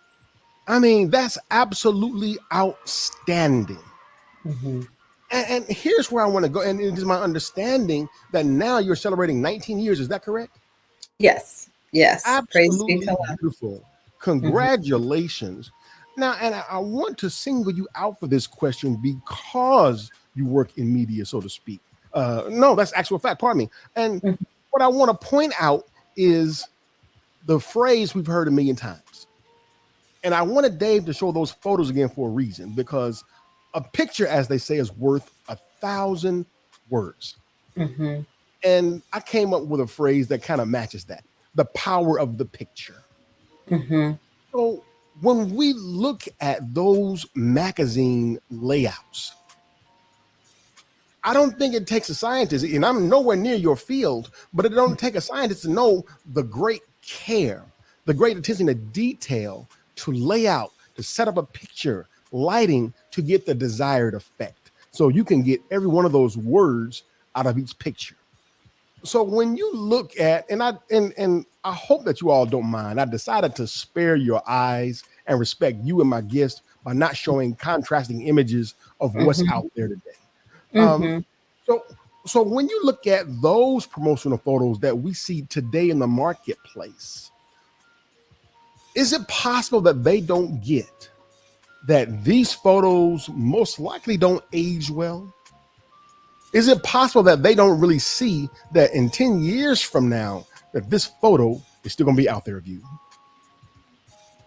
I mean, that's absolutely outstanding. And here's where I want to go. And it is my understanding that now you're celebrating 19 years. Is that correct? Yes. Yes. Praise be Absolutely to Allah. beautiful. Mhm. Congratulations. Now, and I want to single you out for this question because you work in media, so to speak. No, that's actual fact. Pardon me. And what I want to point out is the phrase we've heard a million times. And I wanted Dave to show those photos again for a reason, because a picture, as they say, is worth 1,000 words. Mhm. And I came up with a phrase that kind of matches that: the power of the picture. Mhm. So when we look at those magazine layouts, I don't think it takes a scientist, and I'm nowhere near your field, but it don't take a scientist to know the great care, the great attention to detail to lay out, to set up a picture, lighting to get the desired effect. So you can get every one of those words out of each picture. So when you look at, and I hope that you all don't mind, I decided to spare your eyes and respect you and my guests by not showing contrasting images of what's out there today. Um, Mhm. so so when you look at those promotional photos that we see today in the marketplace, is it possible that they don't get that these photos most likely don't age well? Is it possible that they don't really see that in 10 years from now that this photo is still going to be out there of you?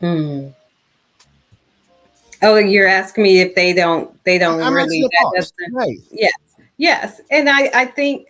Mm. Oh, you're asking me if they don't I'm asking really, your that thoughts. doesn't, Right. yes. Yes. And I think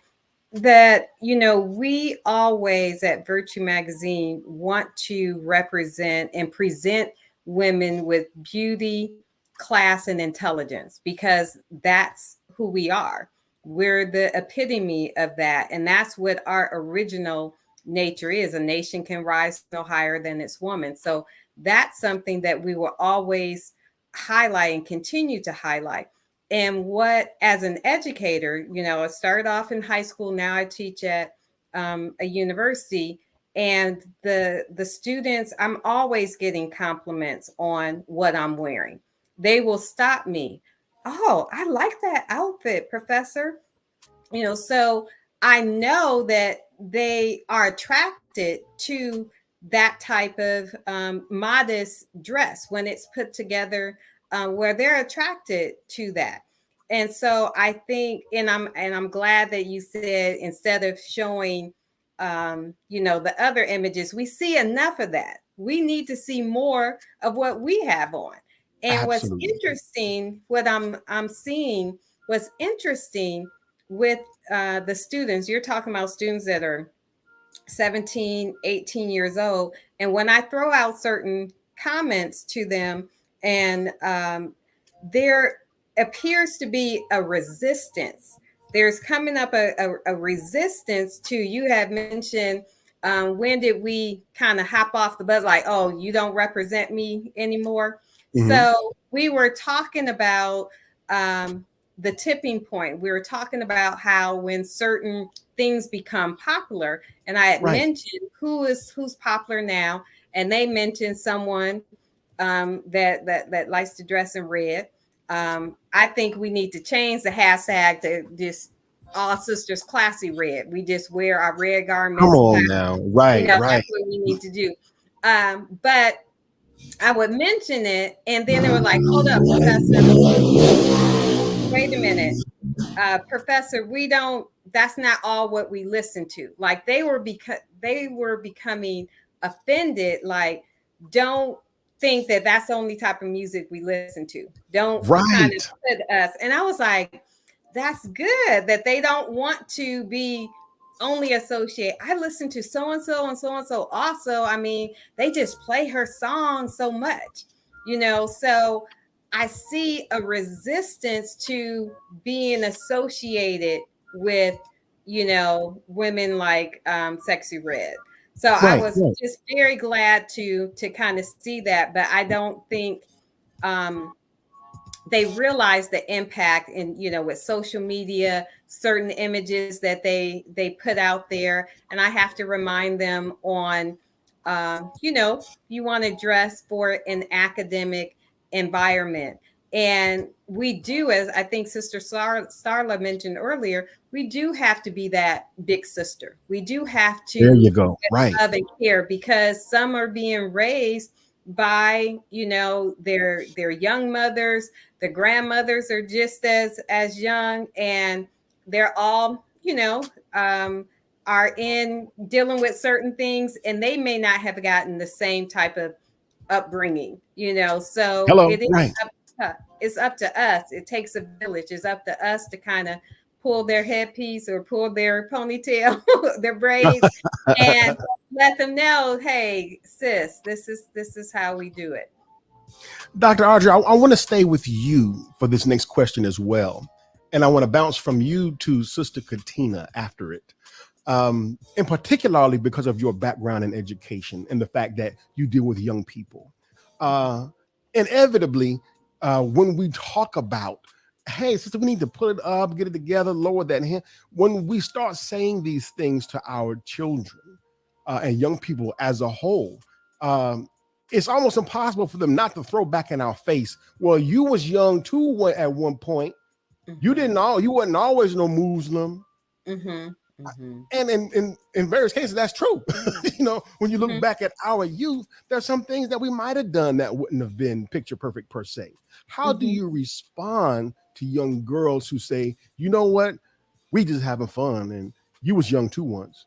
that, we always at Virtue Magazine want to represent and present women with beauty, class, and intelligence, because that's who we are. We're the epitome of that. And that's what our original nature is. A nation can rise no higher than its woman. So that's something that we will always highlight and continue to highlight. And what, as an educator, I started off in high school. Now I teach at a university, and the students, I'm always getting compliments on what I'm wearing. They will stop me. Oh, I like that outfit, professor. So I know that they are attracted to that type of modest dress when it's put together, where they're attracted to that. And so I think, and I'm glad that you said, instead of showing the other images, we see enough of that. We need to see more of what we have on. And what's Absolutely. interesting, what I'm seeing, what's interesting with the students, you're talking about students that are 17, 18 years old. And when I throw out certain comments to them, and they're appears to be a resistance. There's coming up a resistance to, you have mentioned, when did we kind of hop off the bus, like, oh, you don't represent me anymore. Mhm. So we were talking about the tipping point. We were talking about how when certain things become popular, and I had Right. mentioned who's popular now, and they mentioned someone that likes to dress in red. I think we need to change the hashtag to just all sisters classy red. We just wear our red garments. Come on now. Right, right. That's what we need to do. But I would mention it, and then they were like, hold up, Professor. Wait a minute. Professor, we don't, that's not all what we listen to. Like they were becoming offended. Like, don't think that that's the only type of music we listen to. Don't kind of put us. And I was like, that's good that they don't want to be only associate. I listen to so and so and so and so also. I mean, they just play her song so much, so I see a resistance to being associated with, women like Sexy Red. So I was just very glad to kind of see that, but I don't think they realize the impact in, with social media, certain images that they put out there. And I have to remind them on, you want to dress for an academic environment. And we do, as I think Sister Starla mentioned earlier, we do have to be that big sister. We do have to there you go. Right. love and care, because some are being raised by, their young mothers. The grandmothers are just as young, and they're all, are in dealing with certain things, and they may not have gotten the same type of upbringing, so it is it's up to us. It takes a village. It's up to us to kind of pull their headpiece or pull their ponytail, their braids, and let them know, hey, sis, this is how we do it. Dr. Audrey, I want to stay with you for this next question as well. And I want to bounce from you to Sister Katina after it. And particularly because of your background in education and the fact that you deal with young people. Inevitably, when we talk about, hey, sister, we need to put it up, get it together, lower that hand. When we start saying these things to our children and young people as a whole, it's almost impossible for them not to throw back in our face. Well, you was young too at one point. Mm-hmm. You wasn't always no Muslim. Mm-hmm. Mm-hmm. And in various cases, that's true. When you look back at our youth, there's some things that we might have done that wouldn't have been picture perfect per se. How do you respond to young girls who say, you know what, we just having fun, and you was young too once?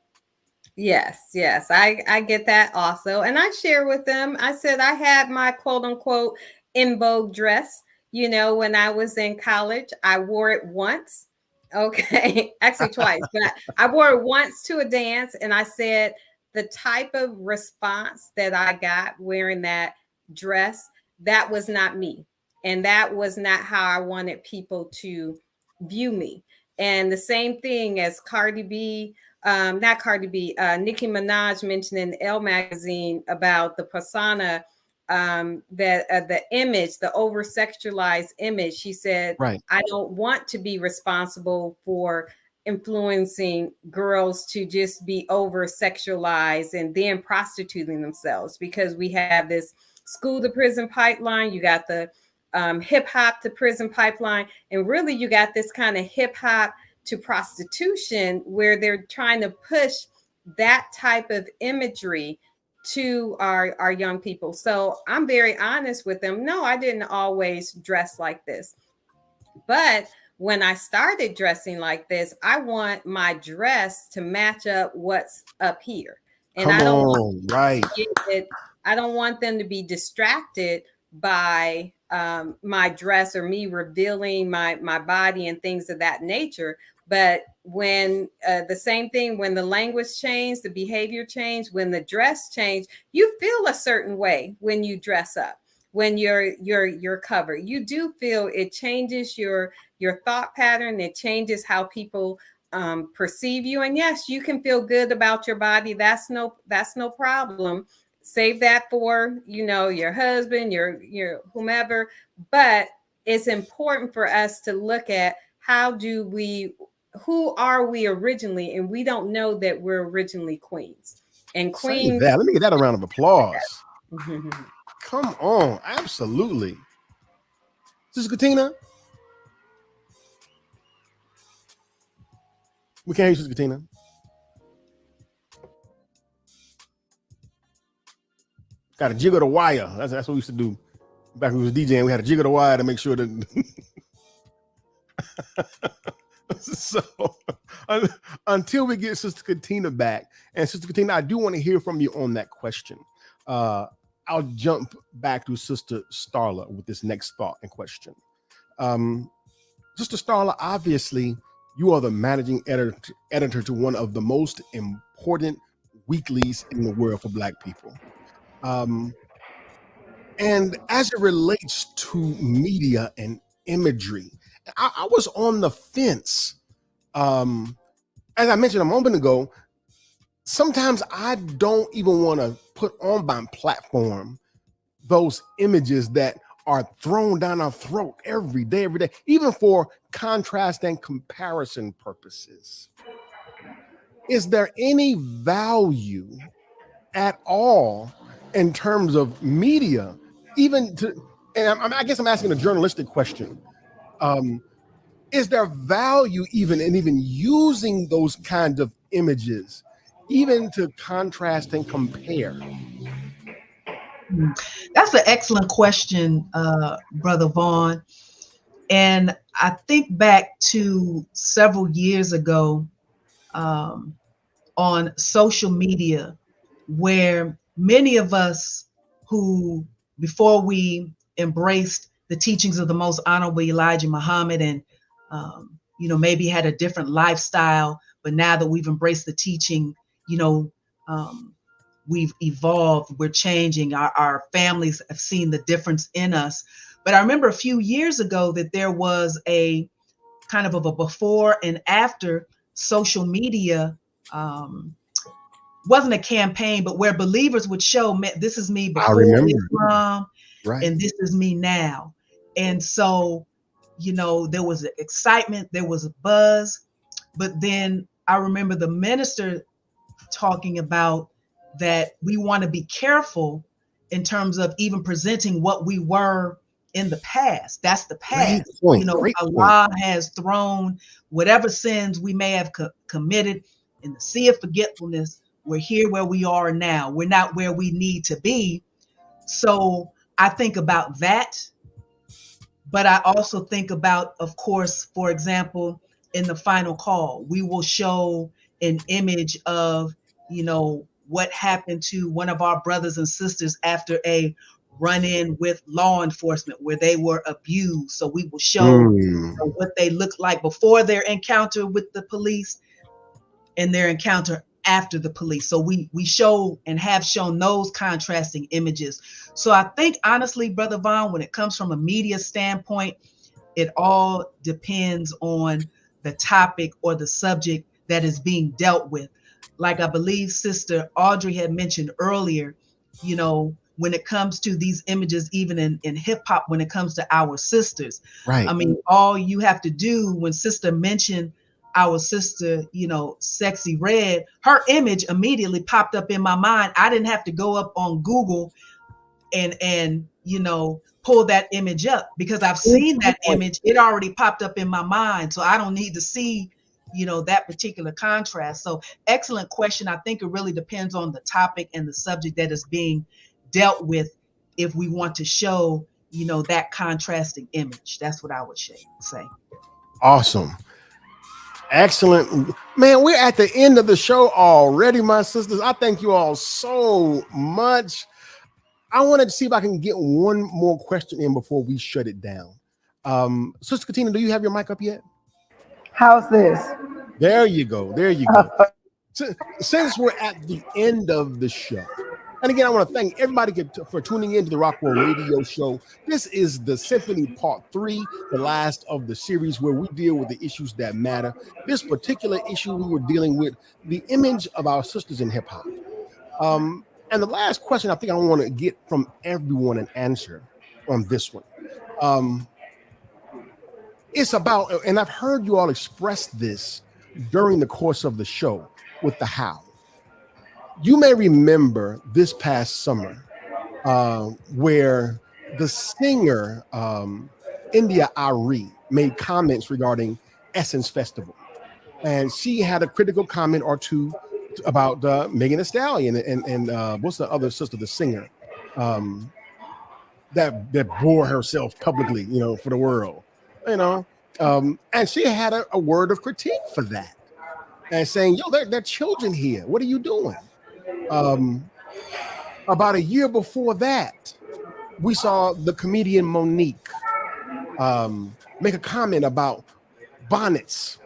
Yes, I get that also. And I share with them, I said I had my quote unquote in vogue dress, when I was in college. I wore it once. Okay, actually twice, but I wore it once to a dance, and I said the type of response that I got wearing that dress, that was not me. And that was not how I wanted people to view me. And the same thing as Nicki Minaj mentioned in Elle magazine about the persona, the image, the over-sexualized image. She said, right, I don't want to be responsible for influencing girls to just be over-sexualized and then prostituting themselves, because we have this school to prison pipeline. You got the hip hop to prison pipeline, and really you got this kind of hip hop to prostitution, where they're trying to push that type of imagery to our young people. So I'm very honest with them. No, I didn't always dress like this. But when I started dressing like this, I want my dress to match up what's up here. And I don't want them to be distracted by my dress or me revealing my body and things of that nature. But when the same thing, when the language changed, the behavior changed, when the dress changed, you feel a certain way when you dress up. when you're covered. You do feel it changes your thought pattern. It changes how people perceive you. And yes, you can feel good about your body. That's no problem. Save that for, your husband, your whomever. But it's important for us to look at who are we originally? And we don't know that we're originally queens. And queens. Let me get that a round of applause. Come on, absolutely. Sister Katina? We can't hear you, Sister Katina. Got to jiggle the wire. That's what we used to do back when we was DJing. We had to jiggle the wire to make sure that. So until we get Sister Katina back, and Sister Katina, I do want to hear from you on that question. I'll jump back to Sister Starla with this next thought and question. Sister Starla, obviously, you are the managing editor to one of the most important weeklies in the world for Black people. And as it relates to media and imagery, I was on the fence. As I mentioned a moment ago, sometimes I don't even want to put on my platform those images that are thrown down our throat every day, even for contrast and comparison purposes. Is there any value at all in terms of media, and I guess I'm asking a journalistic question. Is there value even using those kinds of images, even to contrast and compare? That's an excellent question, Brother Vaughn. And I think back to several years ago on social media, where many of us who, before we embraced the teachings of the most honorable Elijah Muhammad and maybe had a different lifestyle, but now that we've embraced the teaching, we've evolved, we're changing, our families have seen the difference in us. But I remember a few years ago that there was a kind of a before and after social media, wasn't a campaign, but where believers would show, this is me before Islam, right, and this is me now. And so, there was excitement, there was a buzz, but then I remember the minister talking about that we want to be careful in terms of even presenting what we were in the past. That's the past. Allah has thrown whatever sins we may have committed in the sea of forgetfulness. We're here where we are now. We're not where we need to be. So I think about that. But I also think about, of course, for example, in the final call, we will show an image of, what happened to one of our brothers and sisters after a run-in with law enforcement where they were abused. So we will show what they looked like before their encounter with the police and their encounter after the police. So we show and have shown those contrasting images. So I think, honestly, Brother Vaughn, when it comes from a media standpoint, it all depends on the topic or the subject that is being dealt with. Like I believe Sister Audrey had mentioned earlier, when it comes to these images, even in hip hop, when it comes to our sisters, right? I mean, all you have to do when Sister mentioned our sister, Sexy Red, her image immediately popped up in my mind. I didn't have to go up on Google and pull that image up because I've seen that image. It already popped up in my mind. So I don't need to see, that particular contrast. So excellent question. I think it really depends on the topic and the subject that is being dealt with if we want to show, that contrasting image. That's what I would say. Awesome. Excellent. Man, we're at the end of the show already, my sisters. I thank you all so much. I wanted to see if I can get one more question in before we shut it down. Sister Katina, do you have your mic up yet? How's this? There you go. There you go. Since we're at the end of the show, And again, I want to thank everybody for tuning in to the Rockwell Radio Show. This is the Symphony Part 3, the last of the series where we deal with the issues that matter. This particular issue, we were dealing with the image of our sisters in hip-hop. And the last question I think I want to get from everyone an answer on this one. It's about, and I've heard you all express this during the course of the show with the how. You may remember this past summer where the singer India Ari made comments regarding Essence Festival. And she had a critical comment or two about Megan Thee Stallion and what's the other sister, the singer, that bore herself publicly, for the world, and she had a word of critique for that and saying, they're children here. What are you doing? About a year before that, we saw the comedian Monique make a comment about bonnets.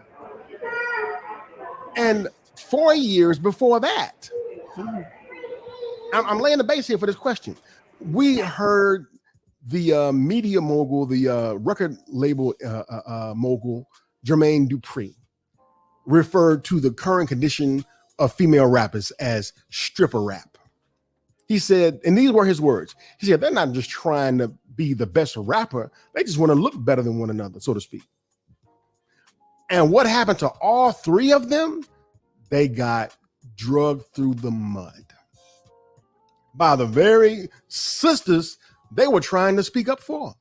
And 4 years before that, I'm laying the base here for this question. We heard the media mogul, the record label mogul, Jermaine Dupri, referred to the current condition of female rappers as stripper rap. He said, and these were his words, he said, they're not just trying to be the best rapper, they just want to look better than one another, so to speak. And what happened to all three of them? They got drugged through the mud by the very sisters they were trying to speak up for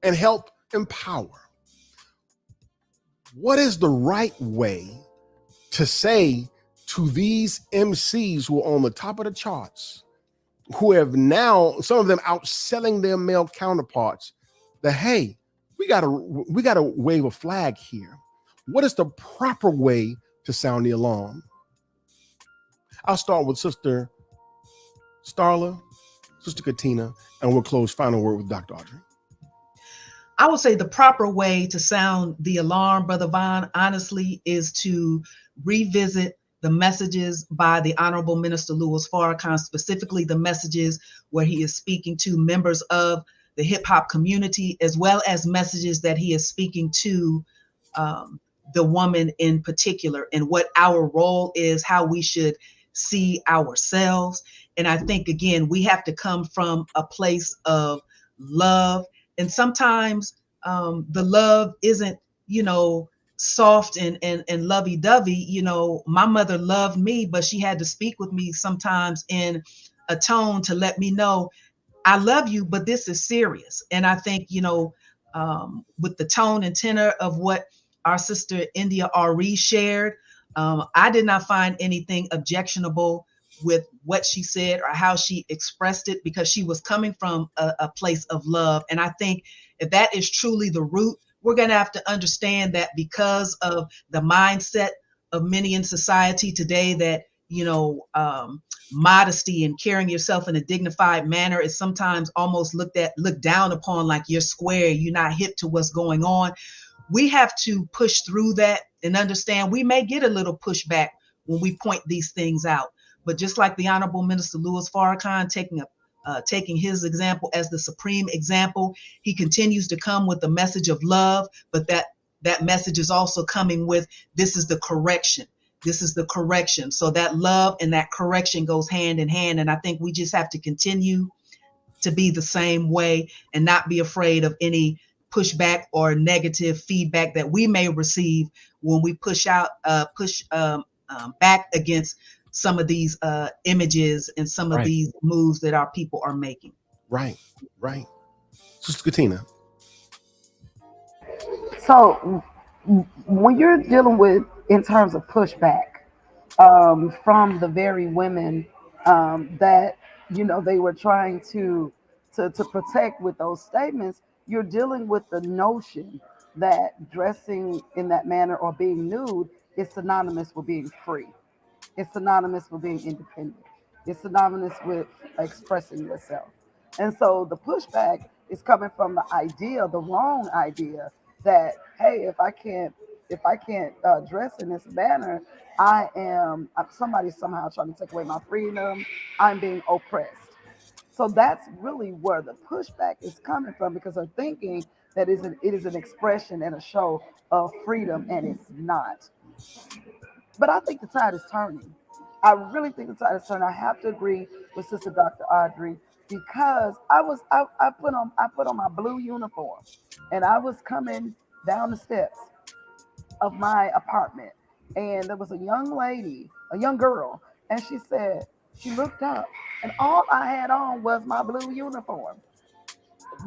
and help empower. What is the right way to say to these MCs who are on the top of the charts, who have now, some of them outselling their male counterparts, that, hey, we gotta wave a flag here. What is the proper way to sound the alarm? I'll start with Sister Starla, Sister Katina, and we'll close final word with Dr. Audrey. I would say the proper way to sound the alarm, Brother Vaughn, honestly, is to revisit the messages by the Honorable Minister Louis Farrakhan, specifically the messages where he is speaking to members of the hip hop community, as well as messages that he is speaking to the woman in particular, and what our role is, how we should see ourselves. And I think, again, we have to come from a place of love. And sometimes the love isn't, soft and lovey-dovey. My mother loved me, but she had to speak with me sometimes in a tone to let me know, I love you, but this is serious. And I think, with the tone and tenor of what our sister India Ari shared, I did not find anything objectionable with what she said or how she expressed it, because she was coming from a place of love. And I think if that is truly the root, we're going to have to understand that because of the mindset of many in society today, that, modesty and carrying yourself in a dignified manner is sometimes almost looked down upon, like you're square, you're not hip to what's going on. We have to push through that and understand we may get a little pushback when we point these things out. But just like the Honorable Minister Louis Farrakhan taking his example as the supreme example, he continues to come with the message of love, but that message is also coming with, this is the correction. This is the correction. So that love and that correction goes hand in hand. And I think we just have to continue to be the same way and not be afraid of any pushback or negative feedback that we may receive when we push back against some of these images and some of these moves that our people are making. Right. Sister Katina. So when you're dealing with, in terms of pushback from the very women that, they were trying to protect with those statements, you're dealing with the notion that dressing in that manner or being nude is synonymous with being free. It's synonymous with being independent. It's synonymous with expressing yourself. And so the pushback is coming from the idea, the wrong idea, that, hey, if if I can't dress in this manner, somebody somehow trying to take away my freedom. I'm being oppressed. So that's really where the pushback is coming from, because they're thinking that it is an expression and a show of freedom, and it's not. But I think the tide is turning. I really think the tide is turning. I have to agree with Sister Dr. Audrey, because I put on my blue uniform, and I was coming down the steps of my apartment, and there was a young lady, a young girl, and she looked up, and all I had on was my blue uniform.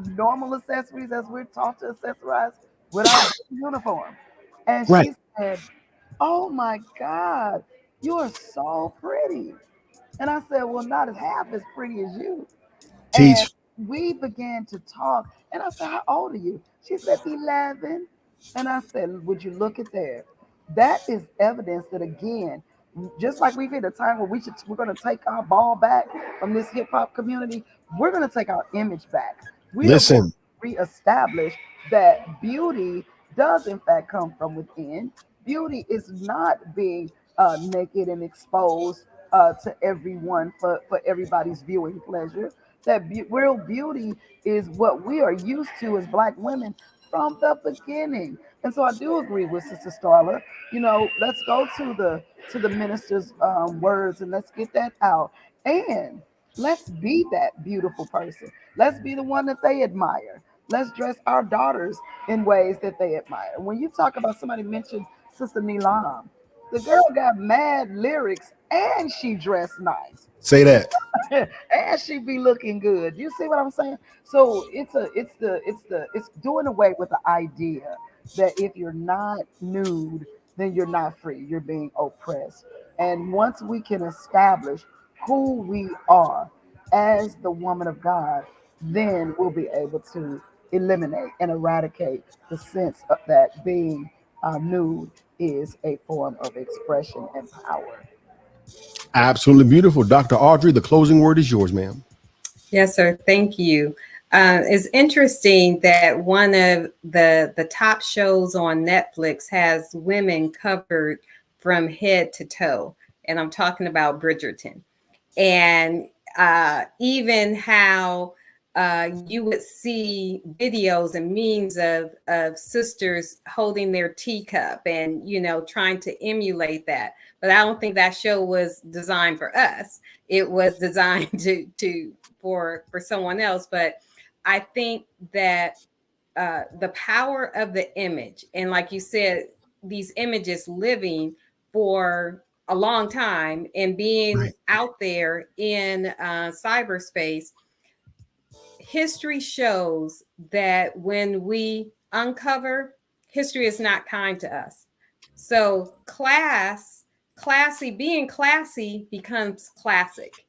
Normal accessories, as we're taught to accessorize with our uniform. And Right. she said, "Oh my God, you are so pretty." And I said, "Well, not as half as pretty as you." And Teach. we began to talk. And I said, "How old are you?" She said, 11. And I said, "Would you look at that? That is evidence that, again, just like we've hit a time where we're going to take our ball back from this hip hop community, we're going to take our image back. We are going Listen. to reestablish that beauty does, in fact, come from within. Beauty is not being naked and exposed to everyone for everybody's viewing pleasure. That real beauty is what we are used to as Black women from the beginning. And so I do agree with Sister Starla. Let's go to the minister's words, and let's get that out. And let's be that beautiful person. Let's be the one that they admire. Let's dress our daughters in ways that they admire. When you talk about, somebody mentioned Sister Nilam, the girl got mad lyrics and she dressed nice. Say that. And she be looking good. You see what I'm saying? So it's doing away with the idea that if you're not nude, then you're not free. You're being oppressed. And once we can establish who we are as the woman of God, then we'll be able to eliminate and eradicate the sense of that being nude is a form of expression and power. Absolutely beautiful. Dr. Audrey, the closing word is yours, ma'am. Yes, sir. Thank you. It's interesting that one of the top shows on Netflix has women covered from head to toe, and I'm talking about Bridgerton. And even how you would see videos and memes of sisters holding their teacup and trying to emulate that. But I don't think that show was designed for us. It was designed for someone else. But I think that the power of the image, and like you said, these images living for a long time and being out there in cyberspace, history shows that when we uncover, history is not kind to us. So being classy becomes classic.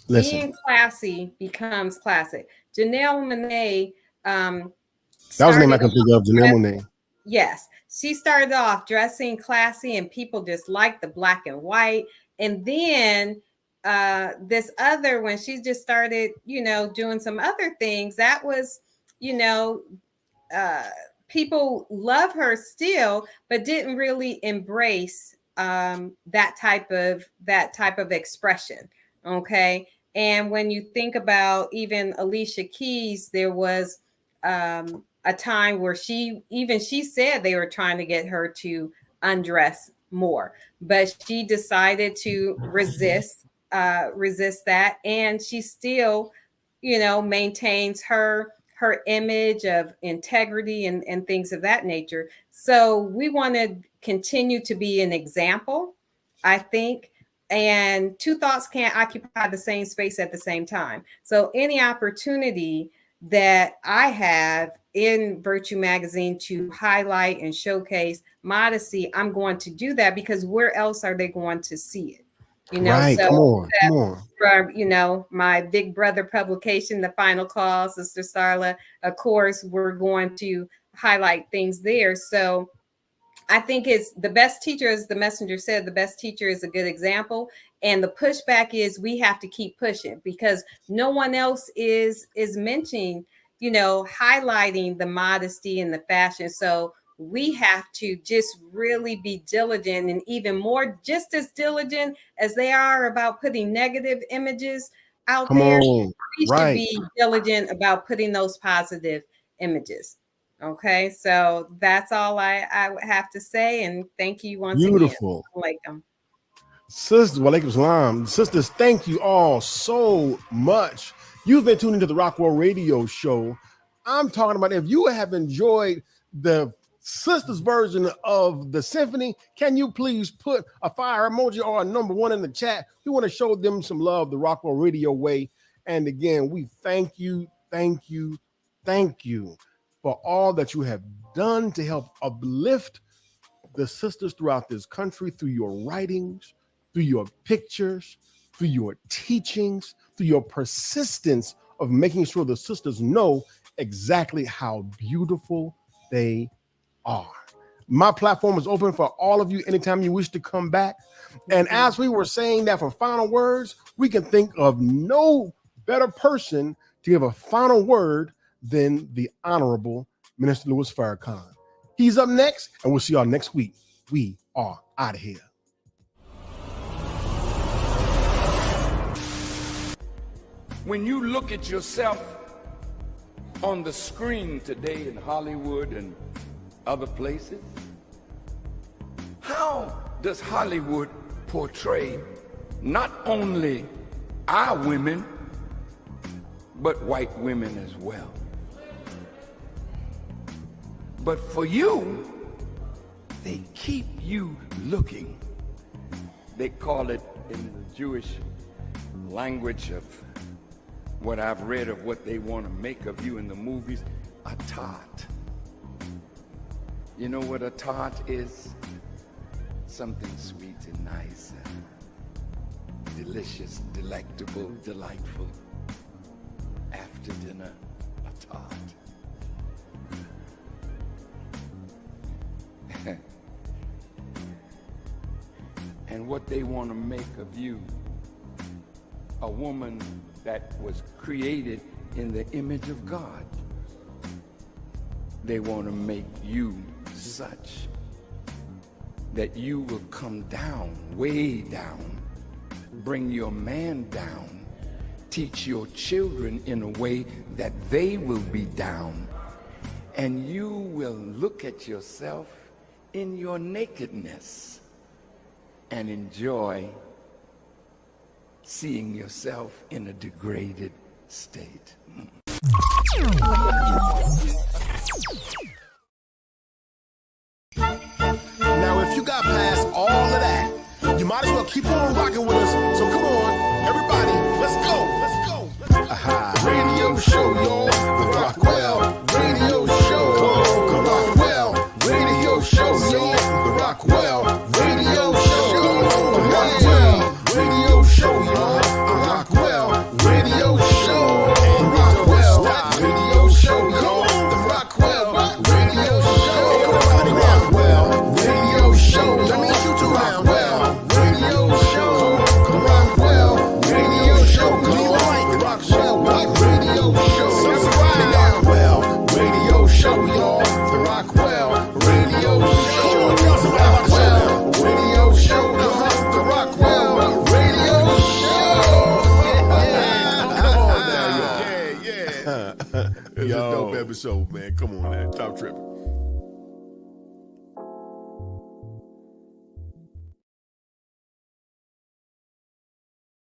Listen. Being classy becomes classic. Janelle Monáe That was the name I could think of, Janelle Monáe. Yes, she started off dressing classy and people just liked the black and white. And then this other, when she just started, doing some other things, that was, people love her still, but didn't really embrace that type of expression. Okay. And when you think about even Alicia Keys, there was a time where she said they were trying to get her to undress more, but she decided to resist that, and she still maintains her image of integrity and things of that nature. So we want to continue to be an example, I think. And two thoughts can't occupy the same space at the same time. So any opportunity that I have in Virtue Magazine to highlight and showcase modesty, I'm going to do that, because where else are they going to see it? Right. So Come on. from, my big brother publication, The Final Call, Sister Starla, of course, we're going to highlight things there. So I think it's the best teacher, as the messenger said, the best teacher is a good example. And the pushback is we have to keep pushing, because no one else is mentioning, highlighting the modesty and the fashion. So we have to just really be diligent, and even more, just as diligent as they are about putting negative images out Come there. on. We should Right. be diligent about putting those positive images. Okay, so that's all I have to say, and thank you once Beautiful. again. Assalamu alaikum. Sisters, walaikum salam. Sisters, thank you all so much. You've been tuned into the Rockwell Radio Show. I'm talking about, if you have enjoyed the sisters version of the symphony, can you please put a fire emoji or a number 1 in the chat? We want to show them some love the Rockwell Radio way. And again, we thank you for all that you have done to help uplift the sisters throughout this country, through your writings, through your pictures, through your teachings, through your persistence of making sure the sisters know exactly how beautiful they are. My platform is open for all of you anytime you wish to come back. And as we were saying that, for final words, we can think of no better person to give a final word than the Honorable Minister Louis Farrakhan. He's up next, and we'll see y'all next week. We are out of here. When you look at yourself on the screen today in Hollywood and other places, how does Hollywood portray not only our women, but white women as well? But for you, they keep you looking. They call it, in the Jewish language of what I've read of what they want to make of you in the movies, a tart. You know what a tart is? Something sweet and nice, delicious, delectable, delightful. After dinner, a tart. And what they want to make of you, a woman that was created in the image of God. They want to make you such that you will come down, way down, bring your man down, teach your children in a way that they will be down, and you will look at yourself in your nakedness and enjoy seeing yourself in a degraded state. Now, if you got past all of that, you might as well keep on rocking with us. So come on, everybody, let's go. Let's go. Radio show, y'all. The Rockwell Radio Show. The Rockwell Radio Show, y'all. The Rockwell Radio Show. The Rockwell Radio Show, y'all. The Rockwell Radio Show. The Rockwell Radio Show, y'all. The Rockwell Radio Show. Rockwell Radio Show. That means you too. Rockwell Radio Show. The Rockwell Radio Show. Rockwell Radio Show. Subscribe. The Rockwell Radio Show, y'all. The Rockwell Radio Show. The Rockwell Radio Show. The Rockwell Radio Show. Come on now, y'all. Yeah. It's a dope episode, man. Come on, man. Stop tripping.